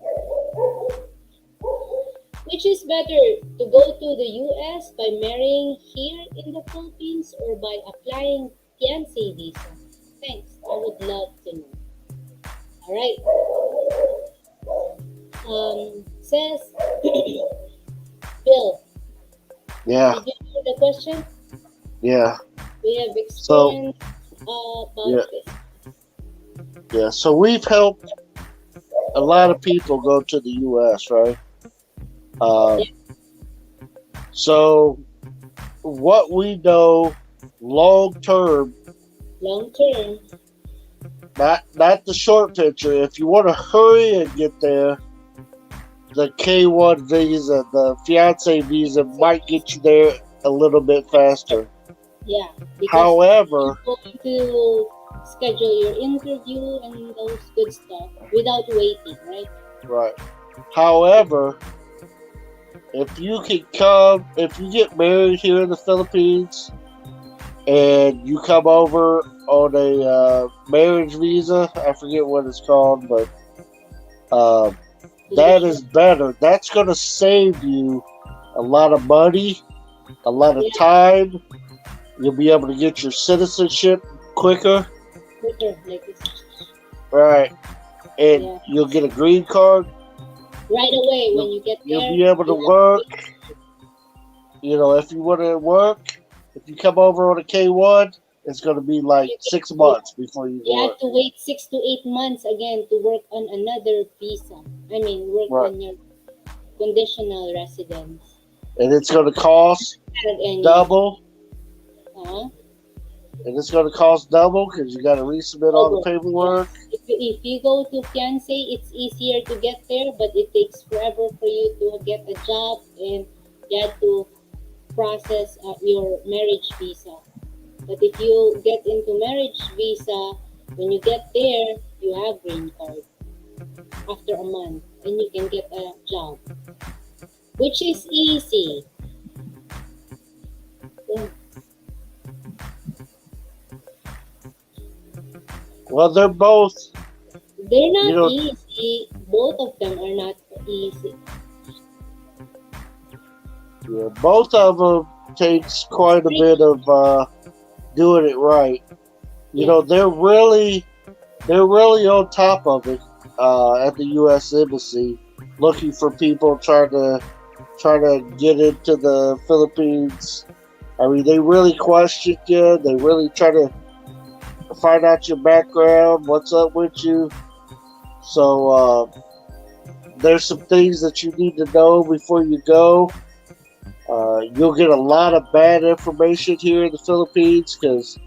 Which is better, to go to the US by marrying here in the Philippines or by applying Fiance visa? Thanks, I would love to know. All right. Says Bill, yeah, did you hear the question? yeah, We have experience about yeah. this. yeah. So we've helped a lot of people go to the U.S., right? So what we know long term, Long term, not the short picture. If you want to hurry and get there, the K1 visa, the Fiance visa, might get you there a little bit faster. yeah. Because However, you're going to schedule your interview and those good stuff without waiting, right? right. However, if you get married here in the Philippines and you come over on a marriage visa, I forget what it's called, but that is better. That's going to save you a lot of money, a lot of time. You'll be able to get your citizenship quicker. Quicker, like this. Right. And you'll get a green card. Right away when you get there. You'll be able to work. You know, if you want to work, if you come over on a K1, it's going to be like 6 months before you You work. have to wait 6 to 8 months again to work on another visa. I mean, work on your conditional residence. And it's going to cost double. Huh? And it's going to cost double because you got to resubmit all the paperwork. If you go to Fiance, it's easier to get there, but it takes forever for you to get a job and you have to process your marriage visa. But if you get into marriage visa, when you get there, you have green card after a month and you can get a job, which is easy. Yeah. Well, they're both. They're not easy. Both of them are not easy. Yeah, both of them takes quite a bit of doing it right. You know, they're really on top of it at the U.S. Embassy, looking for people trying to get into the Philippines. I mean, they really question you. They really try to find out your background, what's up with you. So there's some things that you need to know before you go. You'll get a lot of bad information here in the Philippines because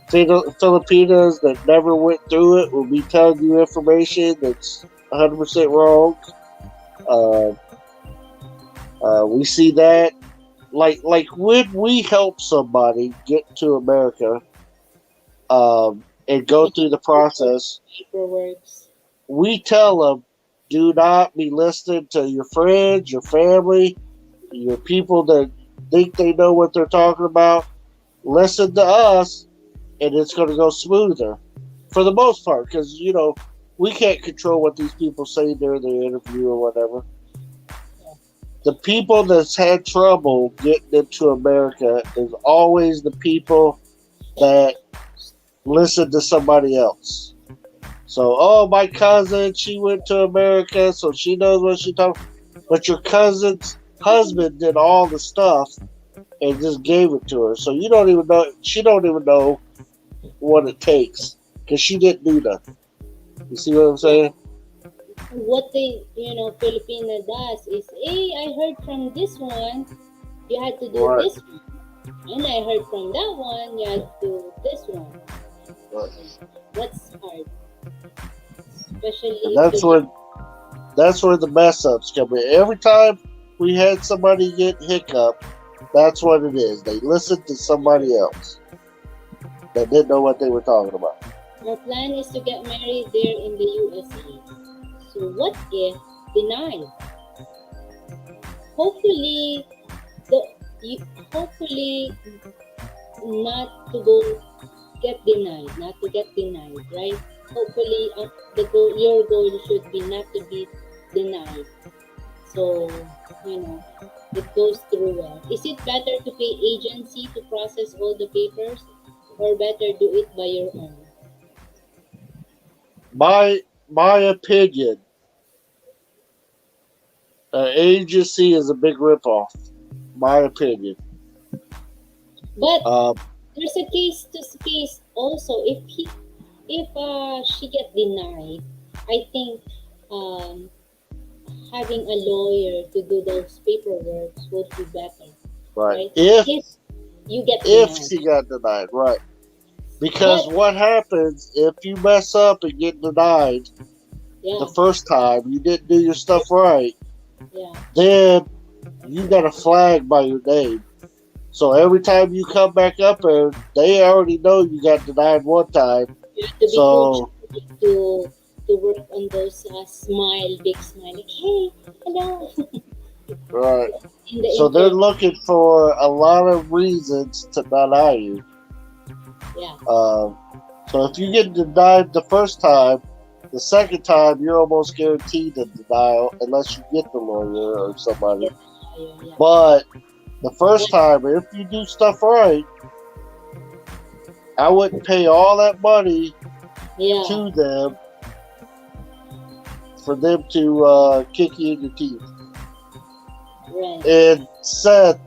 Filipinas that never went through it will be telling you information that's 100% wrong. We see that, like when we help somebody get to America, and go through the process. Paperwork. We tell them, do not be listening to your friends, your family, your people that think they know what they're talking about. Listen to us, and it's going to go smoother for the most part, because we can't control what these people say during the interview or whatever. The people that's had trouble getting into America is always the people that listen to somebody else. So, my cousin, she went to America, so she knows what she's talking. But your cousin's husband did all the stuff and just gave it to her. So you don't even know. She don't even know what it takes because she didn't do nothing. You see what I'm saying? What Filipina does is, hey, I heard from this one, you had to do Right. this one. And I heard from that one, you had to do this one. Right. That's hard. Especially And that's where the mess ups come in. Every time we had somebody get hiccup, that's what it is. They listened to somebody else that didn't know what they were talking about. our plan is to get married there in the USA. So what if denied? Hopefully, hopefully not to get denied, right? Hopefully, your goal should be not to be denied. So, it goes through well. Is it better to pay agency to process all the papers, or better do it by your own? My opinion, agency is a big ripoff. My opinion. But Um, there's a case to case also. If she get denied, I think having a lawyer to do those paperwork would be better, right. right? If you get If denied, she got denied, right. Because but what happens if you mess up and get denied yeah, the first time, you didn't do your stuff right, yeah, then you got a flag by your name. So every time you come back up there, they already know you got denied one time. you have to be So, coached to work on those big smile, like hey, hello, right. in the So they're interview. looking for a lot of reasons to deny you. Yeah, So if you get denied the first time, the second time you're almost guaranteed a denial unless you get the lawyer or somebody. yeah. But the first time, if you do stuff right, I wouldn't pay all that money Yeah, to them for them to kick you in your teeth. right. And Seth,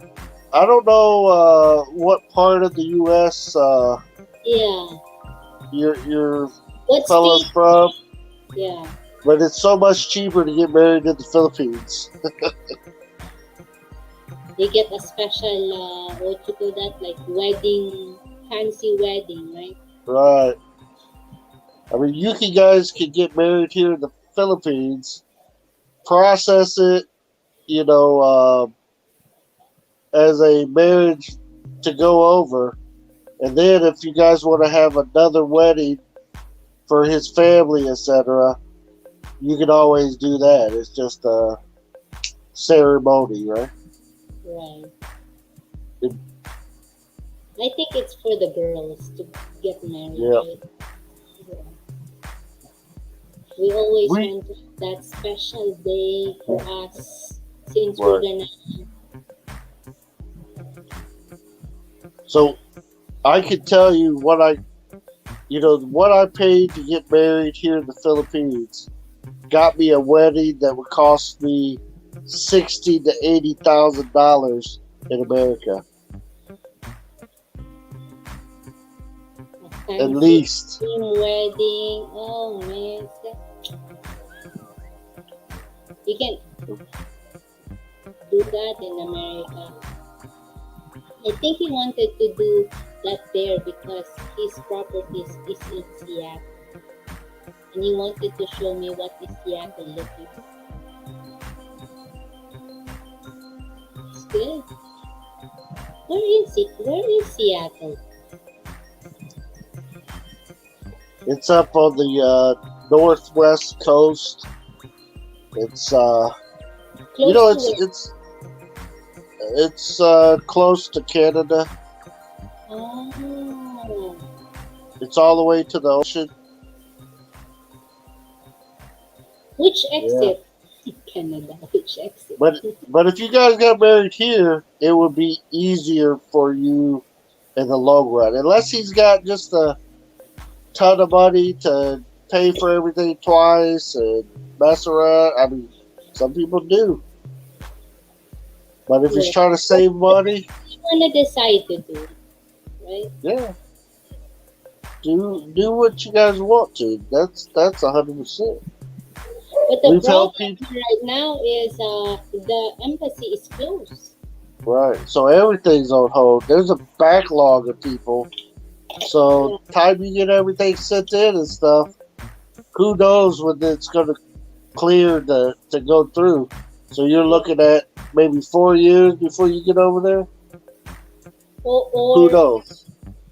I don't know what part of the U.S. Yeah. Your What fella's state? from, Yeah. but it's so much cheaper to get married in the Philippines. They get a special, what you call that, like fancy wedding, right? Right. I mean, you guys can get married here in the Philippines, process it, as a marriage to go over. And then if you guys want to have another wedding for his family, etc., you can always do that. It's just a ceremony, right? Right. It- I think it's for the girls to get married, Yeah. right? Yeah. We always We- want that special day for us since Right. we're gonna. So I can tell you what I paid to get married here in the Philippines got me a wedding that would cost me $60,000 to $80,000 in America, A at fancy least. theme wedding. Oh man, you can do that in America. I think he wanted to do that there because his properties is in Seattle. And he wanted to show me what is Seattle looking like. It's good. Where is Seattle? It's up on the northwest coast. It's Close you know, to where? it's close to Canada. Oh, It's all the way to the ocean. which Yeah. exit? Canada, which exit? But if you guys got married here, it would be easier for you in the long run. Unless he's got just a ton of money to pay for everything twice and mess around. I mean, some people do. But if he's Yeah. trying to save money, You wanna decide to do, right? yeah, do what you guys want to. That's 100%. But the We've problem helped people, right now is the embassy is closed. right? So everything's on hold. There's a backlog of people. So time you get everything sent in and stuff, who knows when it's going to clear to go through. So you're looking at maybe 4 years before you get over there. Who Or knows?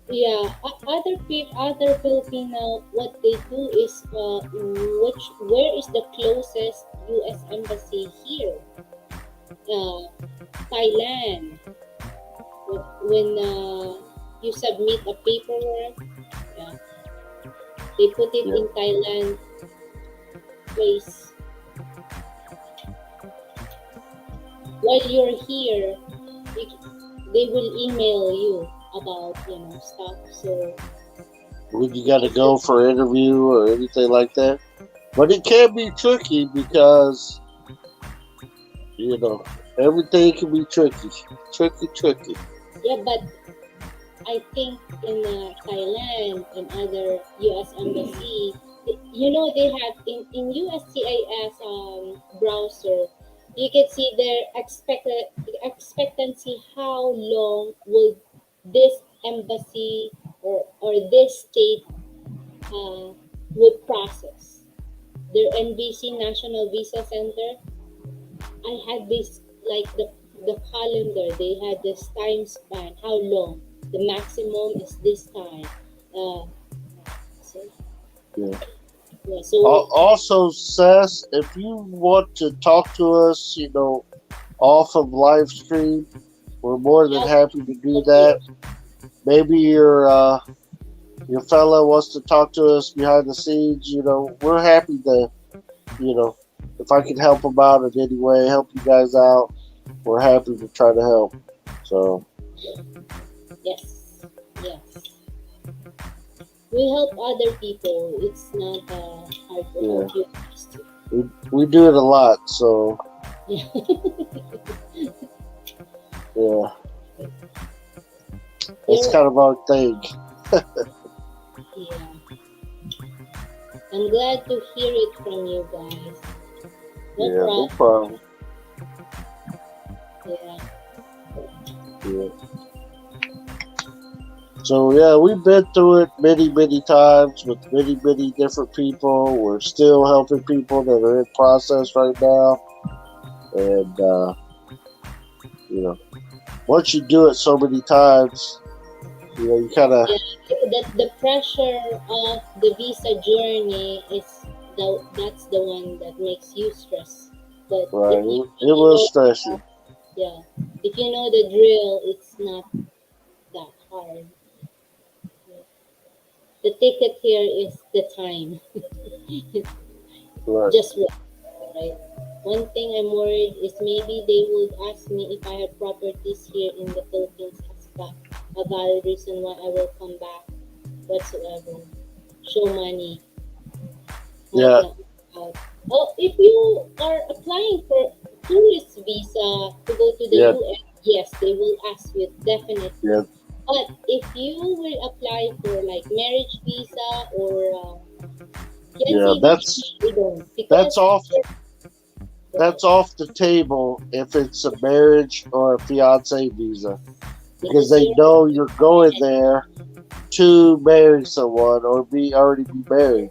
yeah, other Filipino, what they do is where is the closest U.S. embassy here? Thailand. When you submit a paperwork, yeah, they put it Yeah. in Thailand place. While you're here, they will email you about stuff. So When you got to go for an interview or anything like that. But it can be tricky because, everything can be tricky. Tricky. yeah, but I think in Thailand and other U.S. embassy, they have in USCIS browser, you can see their expectancy how long will this embassy or this state would process their NVC National Visa Center. I had this like the calendar. They had this time span. How long? The maximum is this time. So, Yeah. yeah. So Also, Seth, if you want to talk to us, off of live stream, we're more than happy to do that. Maybe your fella wants to talk to us behind the scenes. We're happy to, if I can help him out in any way, help you guys out, we're happy to try to help. So yes. We help other people. It's not hard to help you guys too. we do it a lot. So Yeah. yeah, it's kind of our thing. Yeah. I'm glad to hear it from you guys. No problem. problem. Yeah. Yeah. So yeah, we've been through it many times with many different people. We're still helping people that are in process right now, and once you do it so many times, you kind of The pressure of the visa journey that's the one that makes you stress. But right. if It will stress you. yeah, if you know the drill, it's not that hard. The ticket here is the time. Right. Just wait, right? One thing I'm worried is maybe they would ask me if I have properties here in the Philippines as a valid reason why I will come back whatsoever. Show money. Yeah. Oh, if you are applying for tourist visa to go to the Yeah. US, yes, they will ask you definitely. Yeah. But if you will apply for like marriage visa or Yeah, they don't. that's off the table if it's a marriage or a fiance visa, because they know you're going there to marry someone or already be married.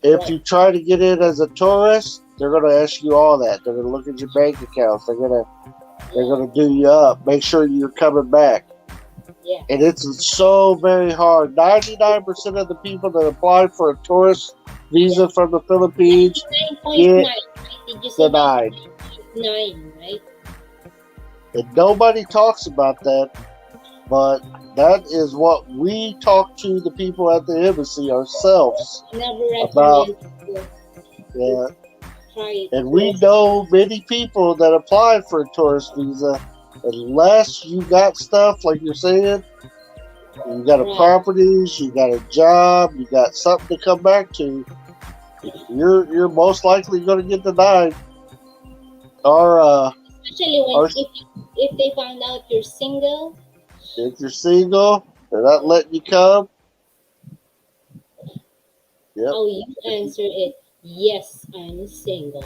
If you try to get in as a tourist, they're going to ask you all that. They're going to look at your bank accounts. They're going to do you up. Make sure you're coming back. Yeah. And it's so very hard. 99% of the people that apply for a tourist visa from the Philippines 9.9, get right? Did you say denied. 9.9, right? And nobody talks about that, but that is what we talk to the people at the embassy ourselves Never about. recommend to Yeah. try it And we first. know many people that apply for a tourist visa, unless you got stuff like you're saying, you got a Right. properties, you got a job, you got something to come back to, you're most likely going to get denied. Or Especially when or if they found out you're single. if you're single, they're not letting you come. Yep. How you answer it? Yes, I'm single.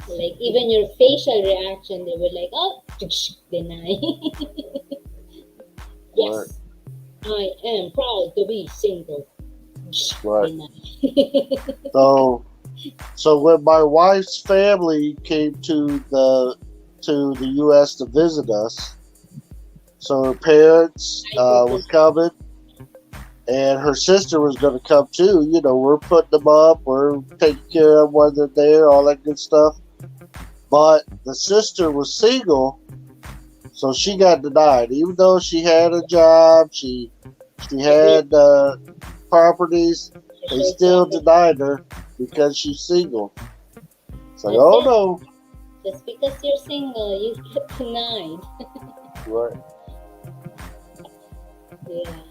Like even your facial reaction, they were like, "Oh, deny." Right. Yes, I am proud to be single. Right. Deny. So when my wife's family came to the U.S. to visit us, so her parents was coming, and her sister was going to come too. You know, we're putting them up, we're taking care of them when they're there, all that good stuff. But the sister was single, so she got denied. Even though she had a job, she had properties, they still denied her because she's single. It's like, oh no. Just because you're single, you get denied. Right. Yeah.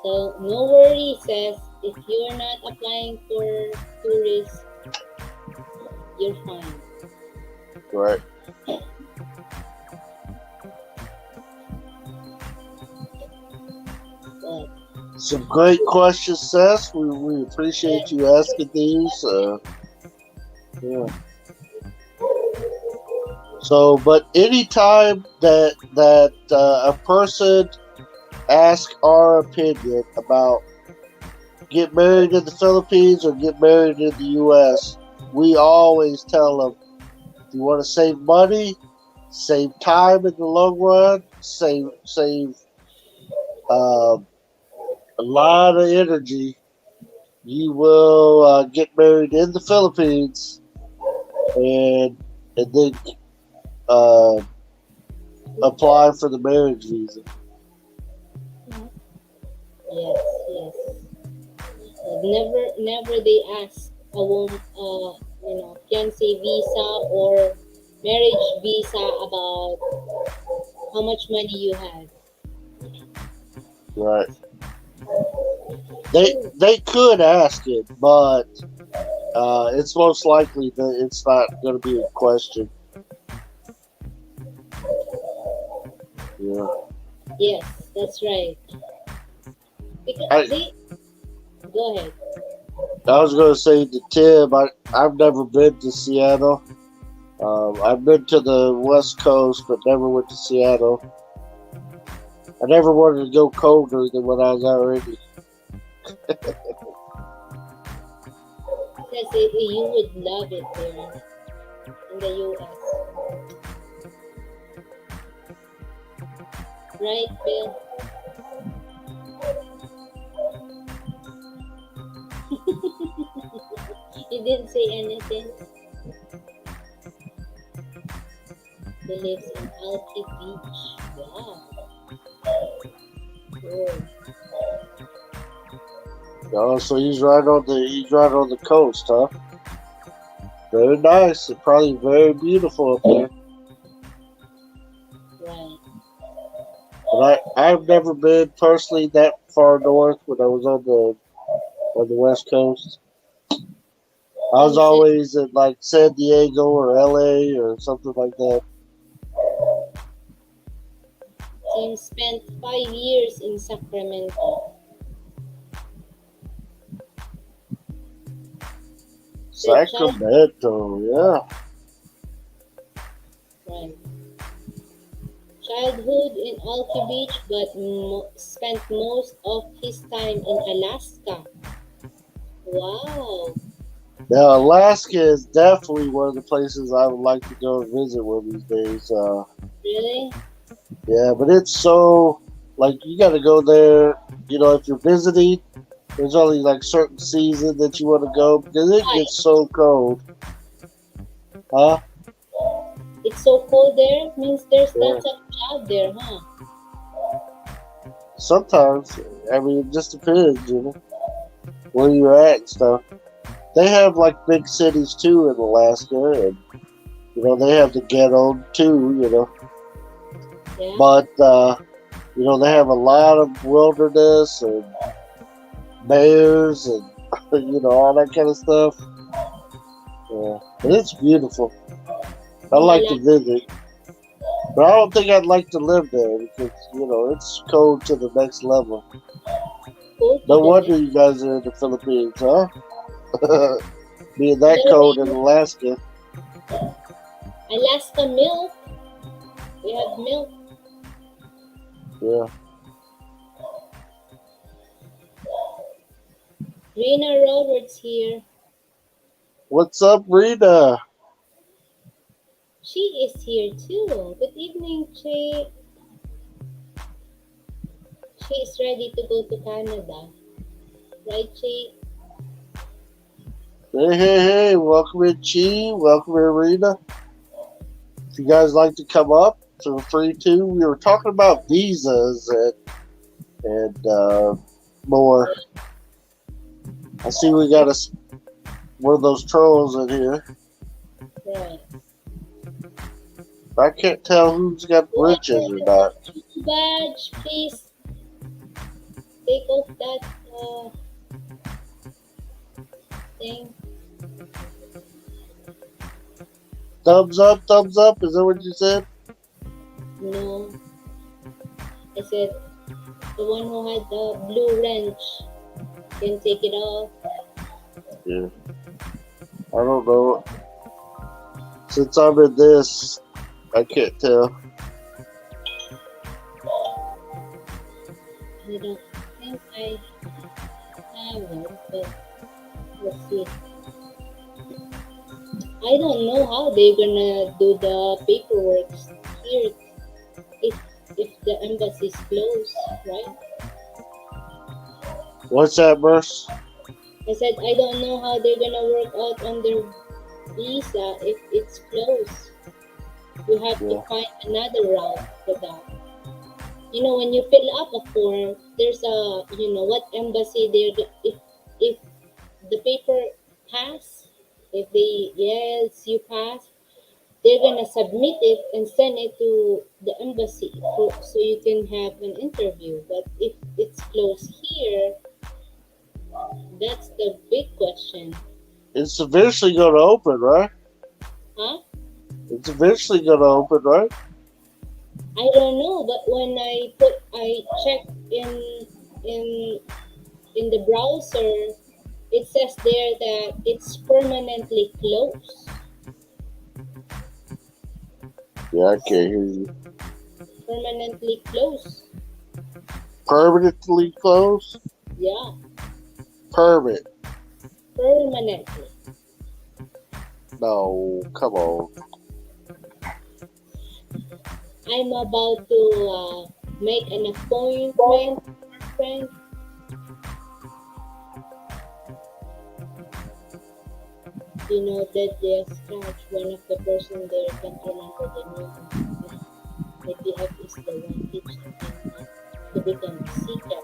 So no worry, says if you're not applying for tourists, you're fine. Right. But Some great questions, Seth. We appreciate you asking these. Yeah. So, but anytime that a person asks our opinion about get married in the Philippines or get married in the U.S., we always tell them, if you want to save money, save time in the long run, save a lot of energy, you will get married in the Philippines and then apply for the marriage visa. yes. Never they ask a woman, fiance visa or marriage visa about how much money you have. Right. They could ask it, but it's most likely that it's not going to be a question. Yeah. Yes, that's right. Because they go ahead. I was going to say to Tim, I've never been to Seattle. I've been to the West Coast, but never went to Seattle. I never wanted to go colder than what I was already. Because you would love it there in the U.S. Right, Bill? He didn't say anything. He lives in Alki Beach. Wow. Oh, so he's right on the coast, huh? Very nice. And probably very beautiful up there. Right. But I've never been personally that far north when I was on the West Coast. I was always in like San Diego or LA or something like that. Tim spent 5 years in Sacramento. Sacramento, yeah. Right. Childhood in Alki Beach, but spent most of his time in Alaska. Wow. Now, Alaska is definitely one of the places I would like to go and visit one of these days. Really? Yeah, but it's so like you got to go there. You know, if you're visiting, there's only like certain season that you want to go because it Why? gets so cold. Huh? It's so cold there? Means there's Yeah. lots of cloud there, huh? Sometimes, I mean, it just depends, you know, where you're at and stuff. They have like big cities too in Alaska, and you know they have the ghetto too, you know. Yeah. But you know they have a lot of wilderness and bears and you know all that kind of stuff. Yeah, but it's beautiful. I In like to Alaska, visit, but I don't think I'd like to live there because you know it's cold to the next level. go to No the wonder next. you guys are in the Philippines, huh? Being that cold in Philippines, Alaska. Alaska milk. We have milk. Yeah. Rena Roberts here. What's up, Rita? She is here too. Good evening, Che. She is ready to go to Canada. Right, Che? Hey. Welcome in, Chi. Welcome in, Rita. If you guys like to come up, feel free to. We were talking about visas and more. I see we got one of those trolls in here. Right. I can't tell who's got britches or not. Badge, please take off that thing. Thumbs up, thumbs up. Is that what you said? No. I said the one who had the blue wrench can take it off. Yeah. I don't know. Since I'm in this, I can't tell. I don't think I have it, but let's see. I don't know how they're gonna do the paperwork here if the embassy is closed, right? What's that, Bruce? I said I don't know how they're gonna work out on their visa if it's closed. You have to Yeah. find another route for that. You know, when you fill up a form, there's a what embassy if the paper pass, if they yes you pass, they're gonna submit it and send it to the embassy so you can have an interview. But if it's closed here, that's the big question, It's eventually going to open, right? huh? It's eventually going to open, right? I don't know, but when I check in in the browser, it says there that it's permanently closed. Yeah, I can't hear you. Permanently closed. Permanently closed? Yeah, Permit. permanently. No, come on. I'm about to make an appointment, friend. You know that they scratch one of the person there can't remember the name. Maybe I is the one teaching him to become a seeker.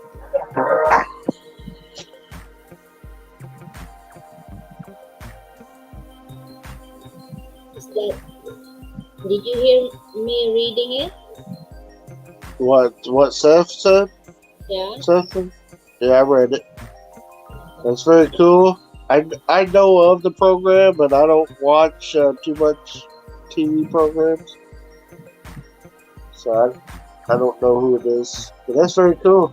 Is that? Did you hear me reading it? What Seth said? Yeah. Something? Yeah, I read it. That's very cool. I know of the program, but I don't watch too much TV programs, so I don't know who it is. But that's very cool.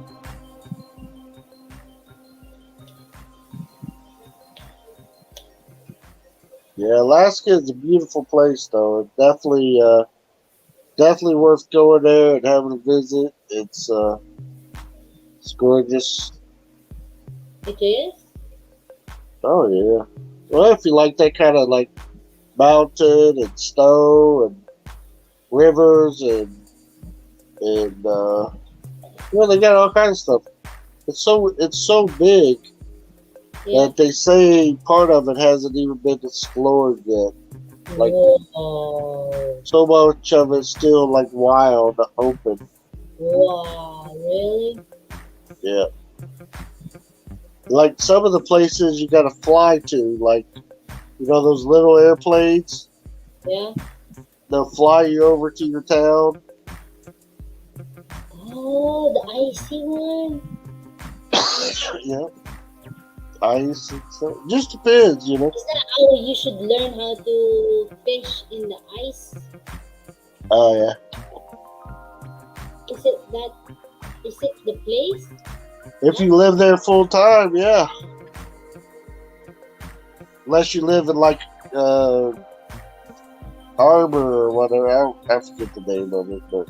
Yeah, Alaska is a beautiful place, though. Definitely worth going there and having a visit. It's gorgeous. It is. Oh yeah. Well, if you like that kind of like mountain and snow and rivers and they got all kinds of stuff. It's so big Yeah. that they say part of it hasn't even been explored yet. Like Whoa. so much of it's still like wild, open. Wow. Really? Yeah. Like some of the places you gotta fly to, like those little airplanes. Yeah. They'll fly you over to your town. Oh, the icy one. Yeah. Ice and stuff. Just depends. Is that how you should learn how to fish in the ice? Oh yeah. Is it that? Is it the place? If you live there full time, yeah. Unless you live in like Harbor or whatever. I forget the name of it, but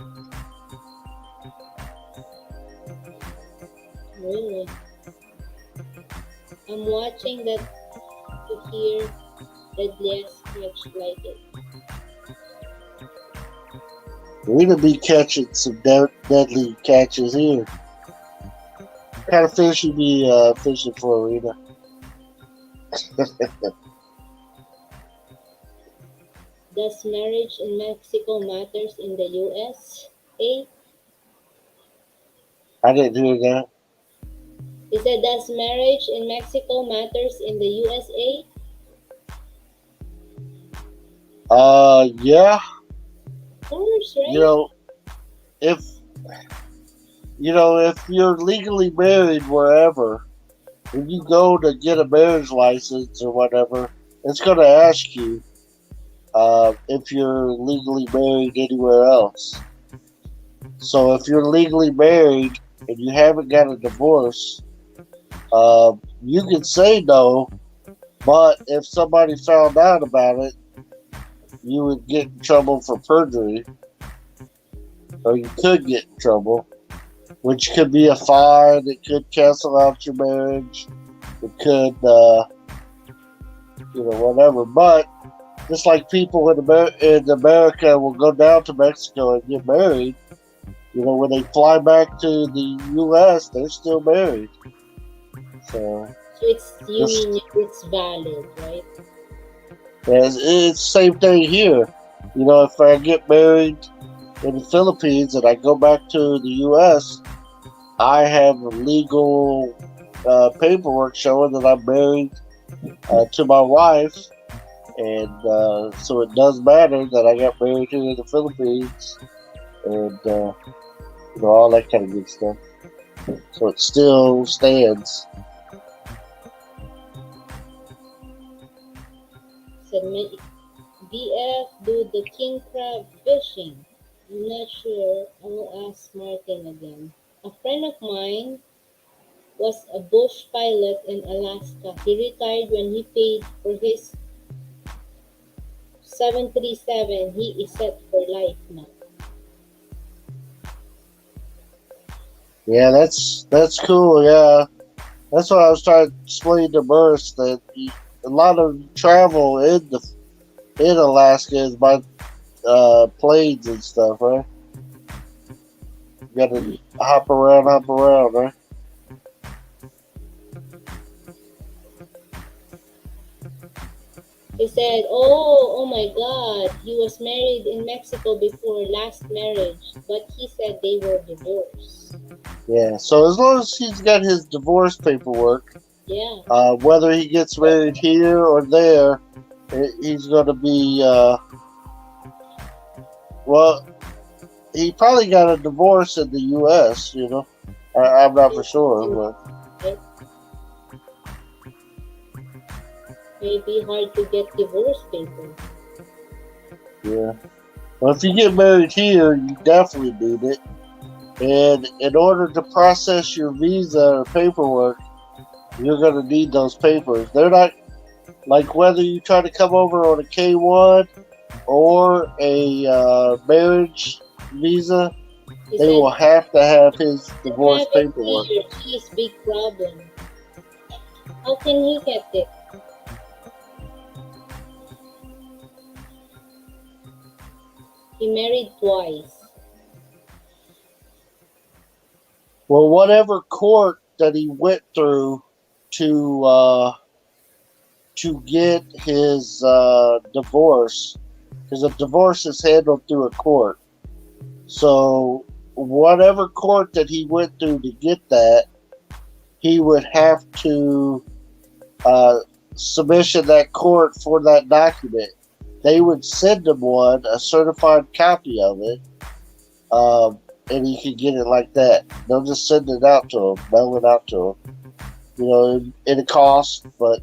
Really? I'm watching that to hear deadliest catch like it. we're gonna be catching some deadly catches here. What kind of fish you be fishing for, Rita? Does marriage in Mexico matters in the USA? I didn't hear that. He said, does marriage in Mexico matters in the USA? Yeah. Of course, right? If if you're legally married wherever, when you go to get a marriage license or whatever, it's going to ask you if you're legally married anywhere else. So if you're legally married and you haven't got a divorce, you can say no, but if somebody found out about it, you would get in trouble for perjury, or you could get in trouble, which could be a fine. It could cancel out your marriage. It could, whatever. But just like people in America will go down to Mexico and get married, when they fly back to the U.S., they're still married. So You mean it's valid, right? it's the same thing here. If I get married in the Philippines and I go back to the U.S., I have legal paperwork showing that I'm married to my wife, and so it does matter that I got married here in the Philippines, and all that kind of good stuff. So it still stands. Said BF do the king crab fishing. I'm not sure. I will ask Martin again. A friend of mine was a bush pilot in Alaska. He retired when he paid for his 737. He is set for life now. Yeah, that's cool. Yeah, that's what I was trying to explain to Burst, that a lot of travel in Alaska is by planes and stuff, right? You got to hop around, right? He said, oh my God, he was married in Mexico before last marriage, but he said they were divorced. Yeah, so as long as he's got his divorce paperwork, yeah, whether he gets married here or there, he's going to be, well, he probably got a divorce in the U.S., I'm not for sure, but maybe hard to get divorce papers. yeah. Well, if you get married here, you definitely need it. And in order to process your visa or paperwork, you're going to need those papers. They're not, like, whether you try to come over on a K-1 or a marriage visa, they will have to have his divorce paperwork. His big problem. How can he get it? He married twice. Well, whatever court that he went through to get his divorce, because a divorce is handled through a court. So whatever court that he went through to get that, he would have to submission that court for that document. They would send him one, a certified copy of it, and he could get it like that. They'll just send it out to him, mail it out to him. You know, it costs, but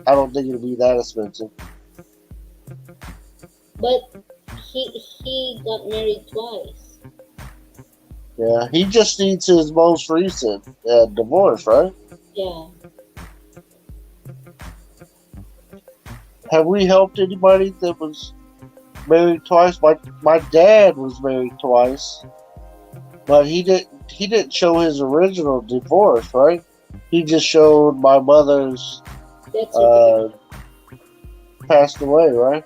I don't think it'll be that expensive. But he got married twice. Yeah, he just needs his most recent divorce, right? Yeah. Have we helped anybody that was married twice? My dad was married twice, but he didn't show his original divorce, right? He just showed my mother's That's okay. passed away, right?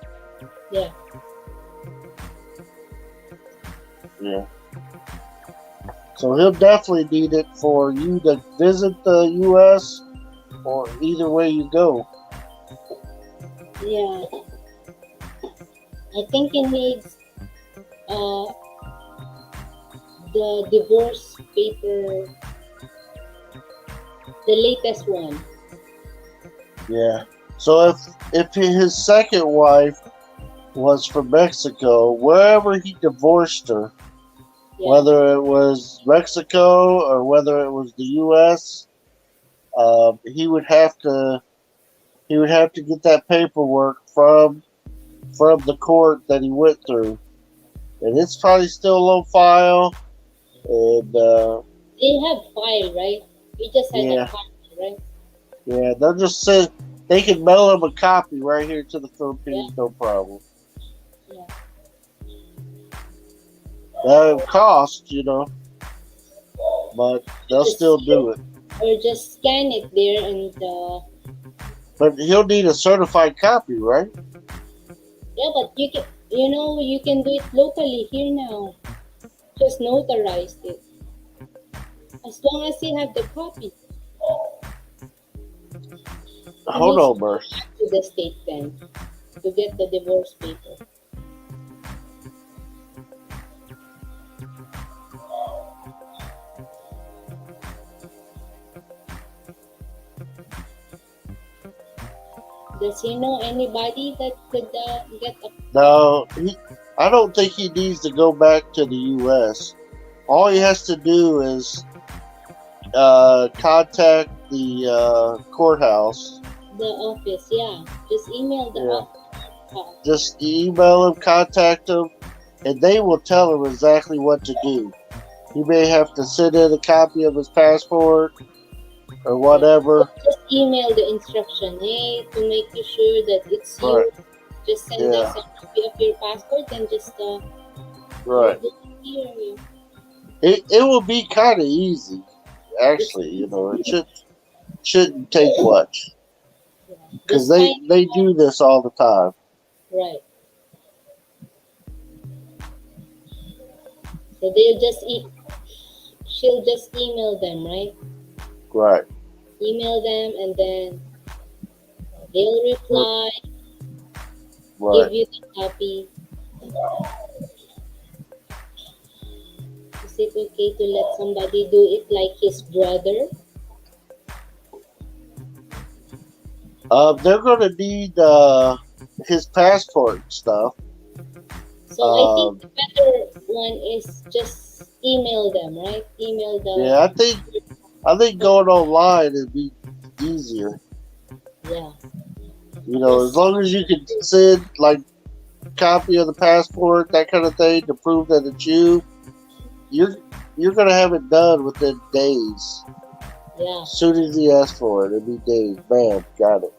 Yeah. Yeah. So he'll definitely need it for you to visit the U.S. or either way you go. Yeah. I think he needs the divorce paper, the latest one. Yeah. So if his second wife was from Mexico, wherever he divorced her, Yeah. whether it was Mexico or whether it was the U.S., he would have to get that paperwork from the court that he went through, and it's probably still on file. And They have file, right? You just had Yeah. a copy, right? yeah, they'll just send. They can mail him a copy right here to the Philippines, no problem. Yeah. That'll cost, but they'll still do it. Or just scan it there and But he'll need a certified copy, right? yeah, but you can do it locally here now. Just notarize it. As long as you have the copy. Hold on, Merce. To the state then to get the divorce paper. Does he know anybody that could get a No, I don't think he needs to go back to the U.S. All he has to do is contact the courthouse. the office? Yeah, just email the Yeah. office. Just email him, contact him, and they will tell him exactly what to do. He may have to send in a copy of his passport or whatever. Just email the instruction. Hey, to make you sure that it's you. Right. Just send Yeah. us a copy of your passport and just Right. here. It will be kind of easy, actually. It shouldn't take much because Just they do this all the time. right. So they'll just she'll just email them, right? Right. Email them and then they'll reply, Right. give you the copy. Is it okay to let somebody do it like his brother? They're gonna need his passport and stuff. So I think the better one is just email them, right? Email the Yeah, I think going online would be easier. yeah. As long as you can send like copy of the passport, that kind of thing, to prove that it's you, you're gonna have it done within days. Yeah. As soon as he asks for it, it'll be days. Bam, got it.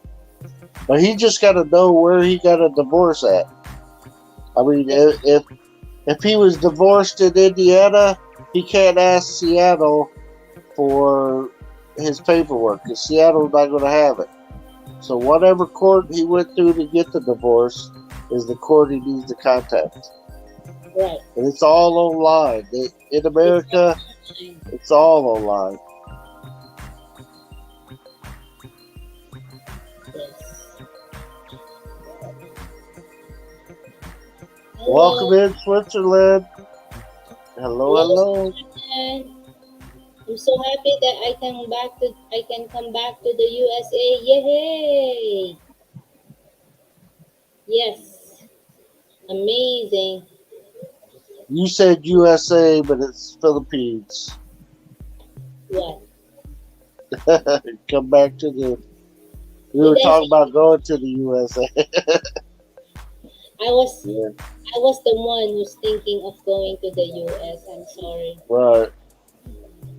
But he just got to know where he got a divorce at. I mean, if he was divorced in Indiana, he can't ask Seattle for his paperwork because Seattle's not going to have it. So whatever court he went through to get the divorce is the court he needs to contact. Right. and it's all online. In America, it's all online. Yes. Welcome Hello. in Switzerland. Hello, Hello, hello. Switzerland. I'm so happy that I can come back to the USA. Yay! Yes. Amazing. You said USA, but it's Philippines. What? Come back to the. We Did were I talking say about going to the USA. I was Yeah, I was the one who's thinking of going to the US. I'm sorry. right.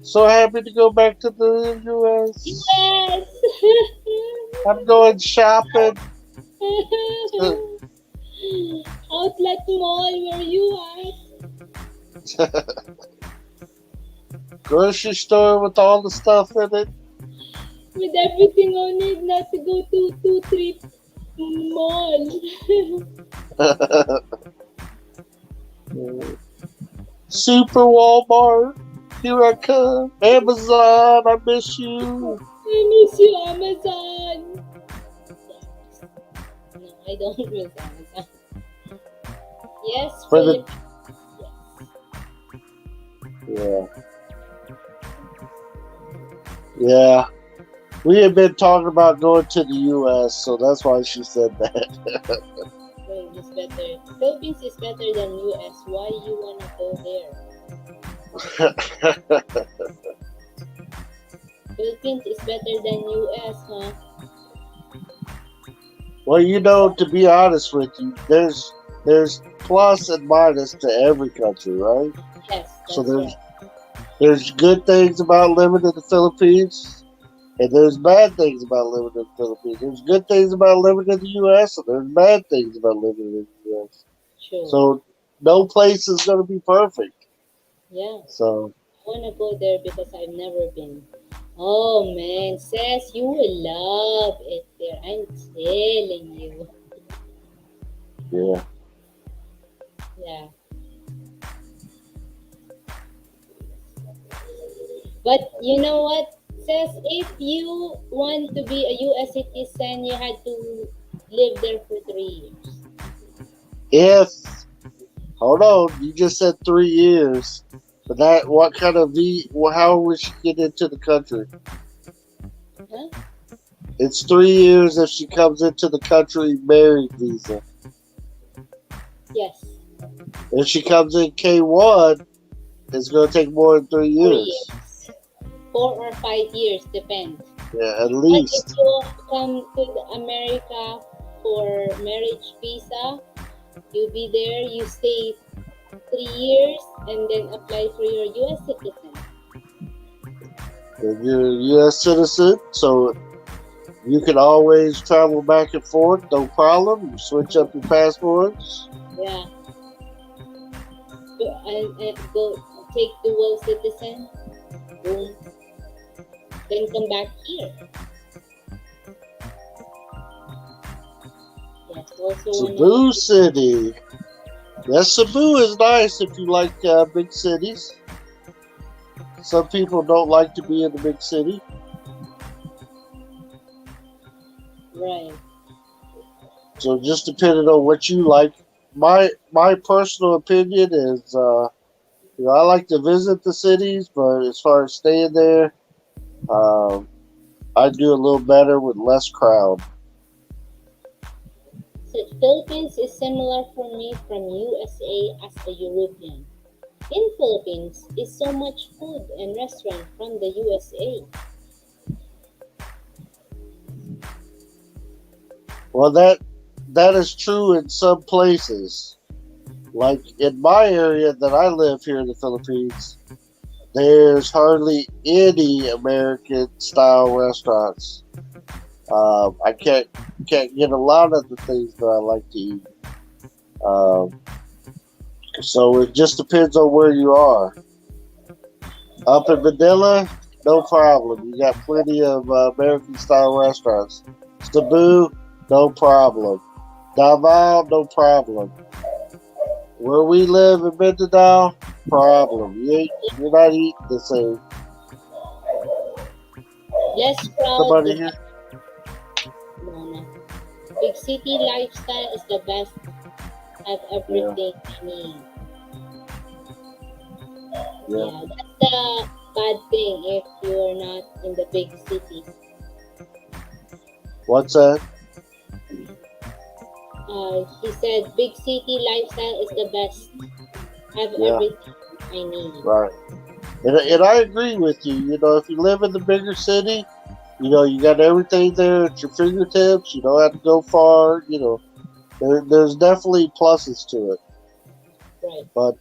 So happy to go back to the US. US. I'm going shopping. Outlet Mall, where you at? Grocery store with all the stuff in it. With everything on it, not to go to 2-3 mall. Super Walmart. Here I come. Amazon, I miss you. I miss you, Amazon. No, I don't miss Amazon. Yes, For the Philippines. yeah. We had been talking about going to the US, so that's why she said that. Well, it's better. Philippines is better than US. Why you wanna go there? Philippines is better than US, huh? Well, to be honest with you, there's plus and minus to every country, right? Yes, So that's right. there's good things about living in the Philippines, and there's bad things about living in the Philippines. There's good things about living in the U.S., and there's bad things about living in the U.S. Sure. So no place is going to be perfect. Yeah, So I wanna go there because I've never been. Oh man, says you will love it there. I'm telling you. yeah, Yeah. But you know what? Says if you want to be a US citizen, you had to live there for 3 years. if hold on, you just said 3 years, but that what kind of how would she get into the country? Huh? It's 3 years if she comes into the country married visa. Yes. If she comes in K1, it's going to take more than 3 4 years. years. 4 or 5 years, depends. Yeah, at But if least. you come to America for marriage visa, you be there, you stay 3 years, and then apply for your US citizen. If you're a U.S. citizen, so you can always travel back and forth, no problem. You switch up your passports. Yeah. And go take dual citizen. Boom. Then come back here. Yes, also Cebu City. Yes, Cebu is nice if you like big cities. Some people don't like to be in the big city. Right. So just depending on what you like. My personal opinion is, I like to visit the cities, but as far as staying there, I do a little better with less crowd. So Philippines is similar for me from USA as a European. In Philippines is so much food and restaurant from the USA. Well, that is true in some places. Like in my area that I live here in the Philippines, there's hardly any American style restaurants. I can't get a lot of the things that I like to eat. So it just depends on where you are. Up in Manila, no problem. You got plenty of American style restaurants. Cebu, no problem. Davao, no problem. Where we live in Mindanao, problem. You're not eating the same. Less crowd, Somebody here? no. Big city lifestyle is the best. Have everything I need. Yeah. That's the bad thing if you're not in the big city. What's that? He said big city lifestyle is the best. Have Yeah. everything I need. Right. And I agree with you. You know, if you live in the bigger city, you know, you got everything there at your fingertips. You don't have to go far. You know, there's definitely pluses to it. Right. But,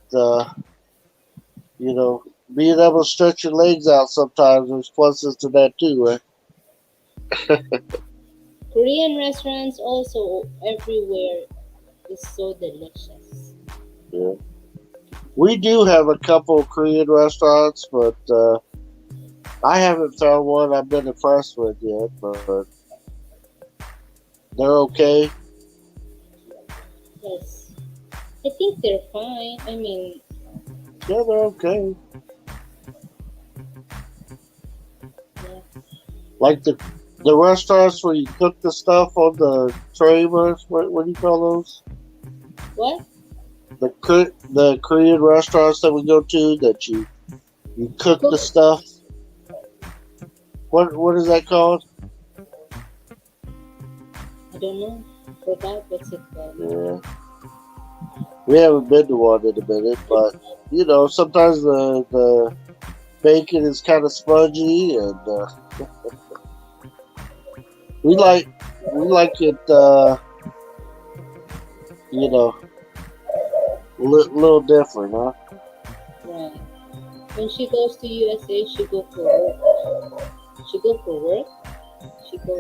you know, being able to stretch your legs out sometimes, there's pluses to that too, right? Korean restaurants also everywhere is so delicious. Yeah. We do have a couple of Korean restaurants, but I haven't found one I've been impressed with yet. But they're okay. Yes. I think they're fine. I mean, Yeah, they're okay. yeah. Like the restaurants where you cook the stuff on the tray. What do you call those? What? The Korean restaurants that we go to that you cook the stuff. What is that called? I don't know. Forgot what's it called. Yeah. We haven't been to one in a minute, but you know, sometimes the bacon is kind of spongy, and we like it. You know, little different, huh? Right. When she goes to USA, she go for work. She go for work. She goes.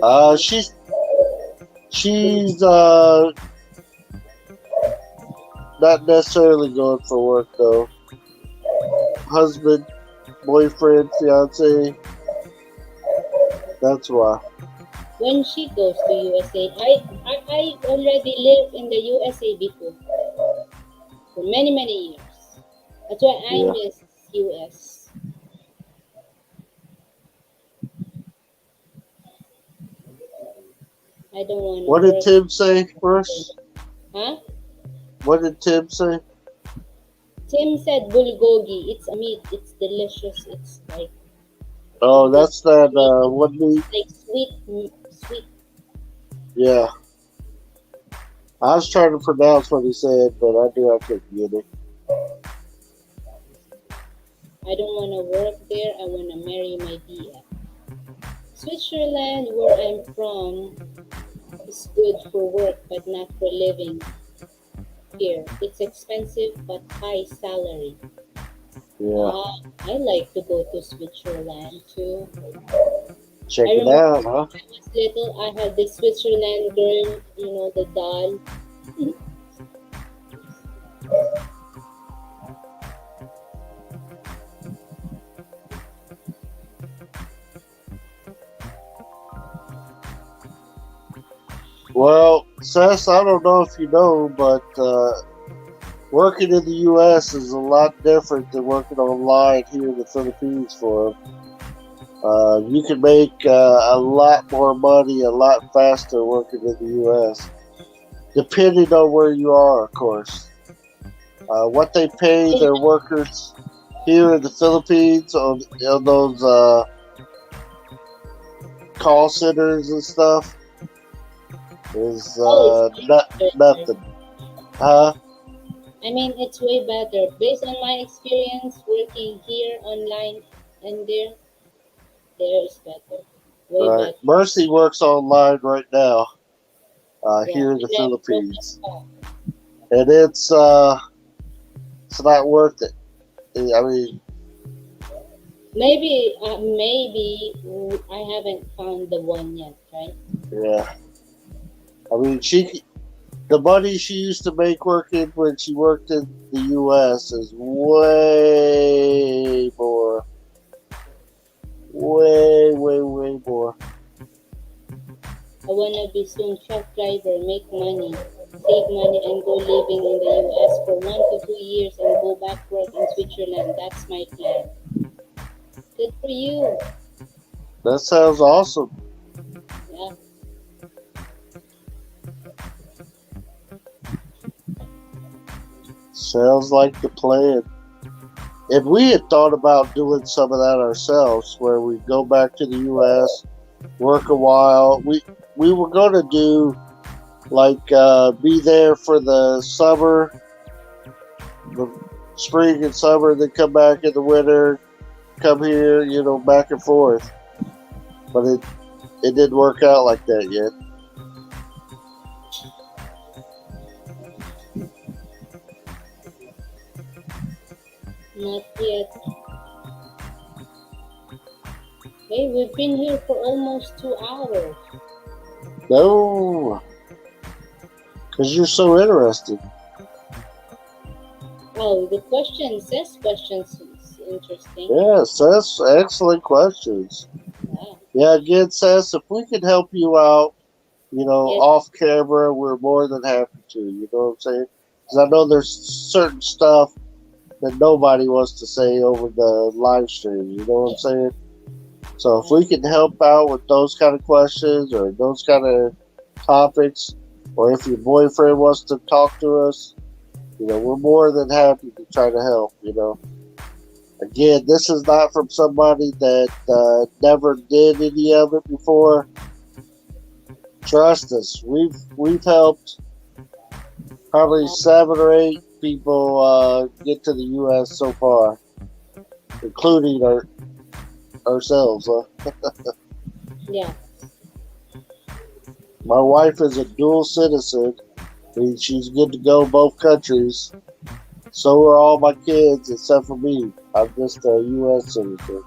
She's not necessarily going for work though. Husband, boyfriend, fiance. That's why. When she goes to USA, I already lived in the USA before for many years. That's why I Yeah. miss US. I don't want to What did work. Tim say first? Huh? What did Tim say? Tim said bulgogi. It's a meat. It's delicious. It's like Oh, that's that one meat. like sweet. Yeah. I was trying to pronounce what he said, but I knew I couldn't get it. I don't want to work there. I want to marry my BF. Switzerland, where I'm from, is good for work but not for living here. It's expensive but high salary. Yeah. I like to go to Switzerland too. Check I it remember out, huh? when I was little, I had this Switzerland girl, you know, the doll. Well, Sess, I don't know if you know, but working in the U.S. is a lot different than working online here in the Philippines for them. You can make a lot more money a lot faster working in the U.S. Depending on where you are, of course. What they pay their workers here in the Philippines on those call centers and stuff is nothing. Huh? I mean, it's way better. Based on my experience working here online and there is better. Way Right. better. Mercy works online right now Yeah, here in the and then Philippines, and it's not worth it. I mean, maybe I haven't found the one yet, right? yeah. I mean, the money she used to make working when she worked in the U.S. is way more, way more. I wanna be soon truck driver, make money. save money and go living in the US for 1 to 2 years and go back work in Switzerland. That's my plan. Good for you. That sounds awesome. Yeah. Sounds like the plan. And we had thought about doing some of that ourselves, where we go back to the U.S., work a while. We were going to do like be there for the summer, the spring and summer, then come back in the winter, come here, back and forth. But it didn't work out like that yet. Not yet. Hey, we've been here for almost 2 hours. No, because you're so interested. Oh, the question says questions is interesting. Yes, that's excellent questions. Yeah. Yeah, again, Seth, if we can help you out, Yes. off camera, we're more than happy to. You know what I'm saying? Because I know there's certain stuff that nobody wants to say over the live stream. You know what I'm saying? So if we can help out with those kind of questions or those kind of topics, or if your boyfriend wants to talk to us, we're more than happy to try to help. Again, this is not from somebody that never did any of it before. Trust us, we've helped probably 7 or 8 people get to the U.S. so far, including ourselves. Yeah. My wife is a dual citizen. She's good to go both countries. So are all my kids except for me. I'm just a U.S. citizen.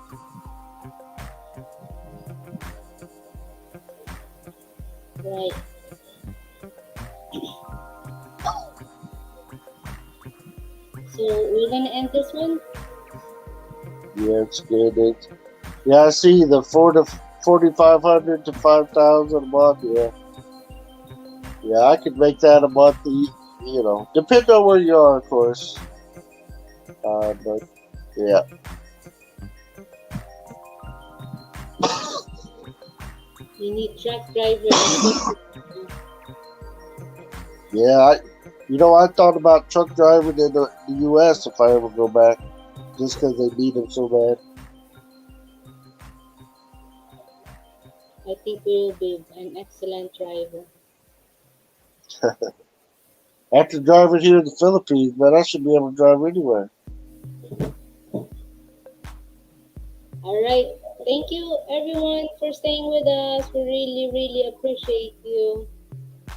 Right. So we're gonna end this one? Yeah, it's good. I see the 4,500 to 5,000 a month. Yeah, I could make that a month. Depending on where you are, of course. But yeah. You need truck drivers. Yeah, I thought about truck driving in the U.S. if I ever go back, just because they need them so bad. I think we will be an excellent driver. After driving here in the Philippines, man, I should be able to drive anywhere. All right. Thank you, everyone, for staying with us. We really, really appreciate you.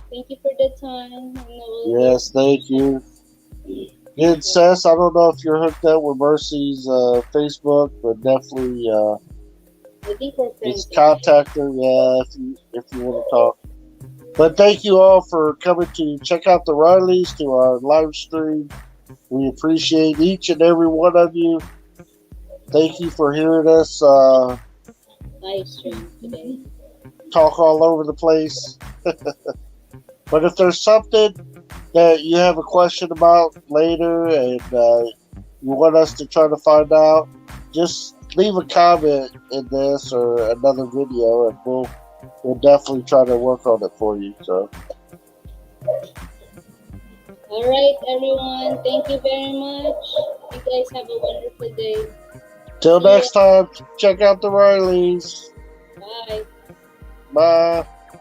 Thank you for the time. Yes, thank you. Good, Sess. I don't know if you're hooked up with Mercy's Facebook, but definitely I think we're friends. just contact her. Yeah, if you want to talk. But thank you all for coming to check out the Rileys to our live stream. We appreciate each and every one of you. Thank you for hearing us Live stream today. talk all over the place. But if there's something that you have a question about later and you want us to try to find out, just leave a comment in this or another video, and we'll definitely try to work on it for you. So, All right, everyone. Thank you very much. You guys have a wonderful day. till next time, check out the Rileys. Bye. Bye.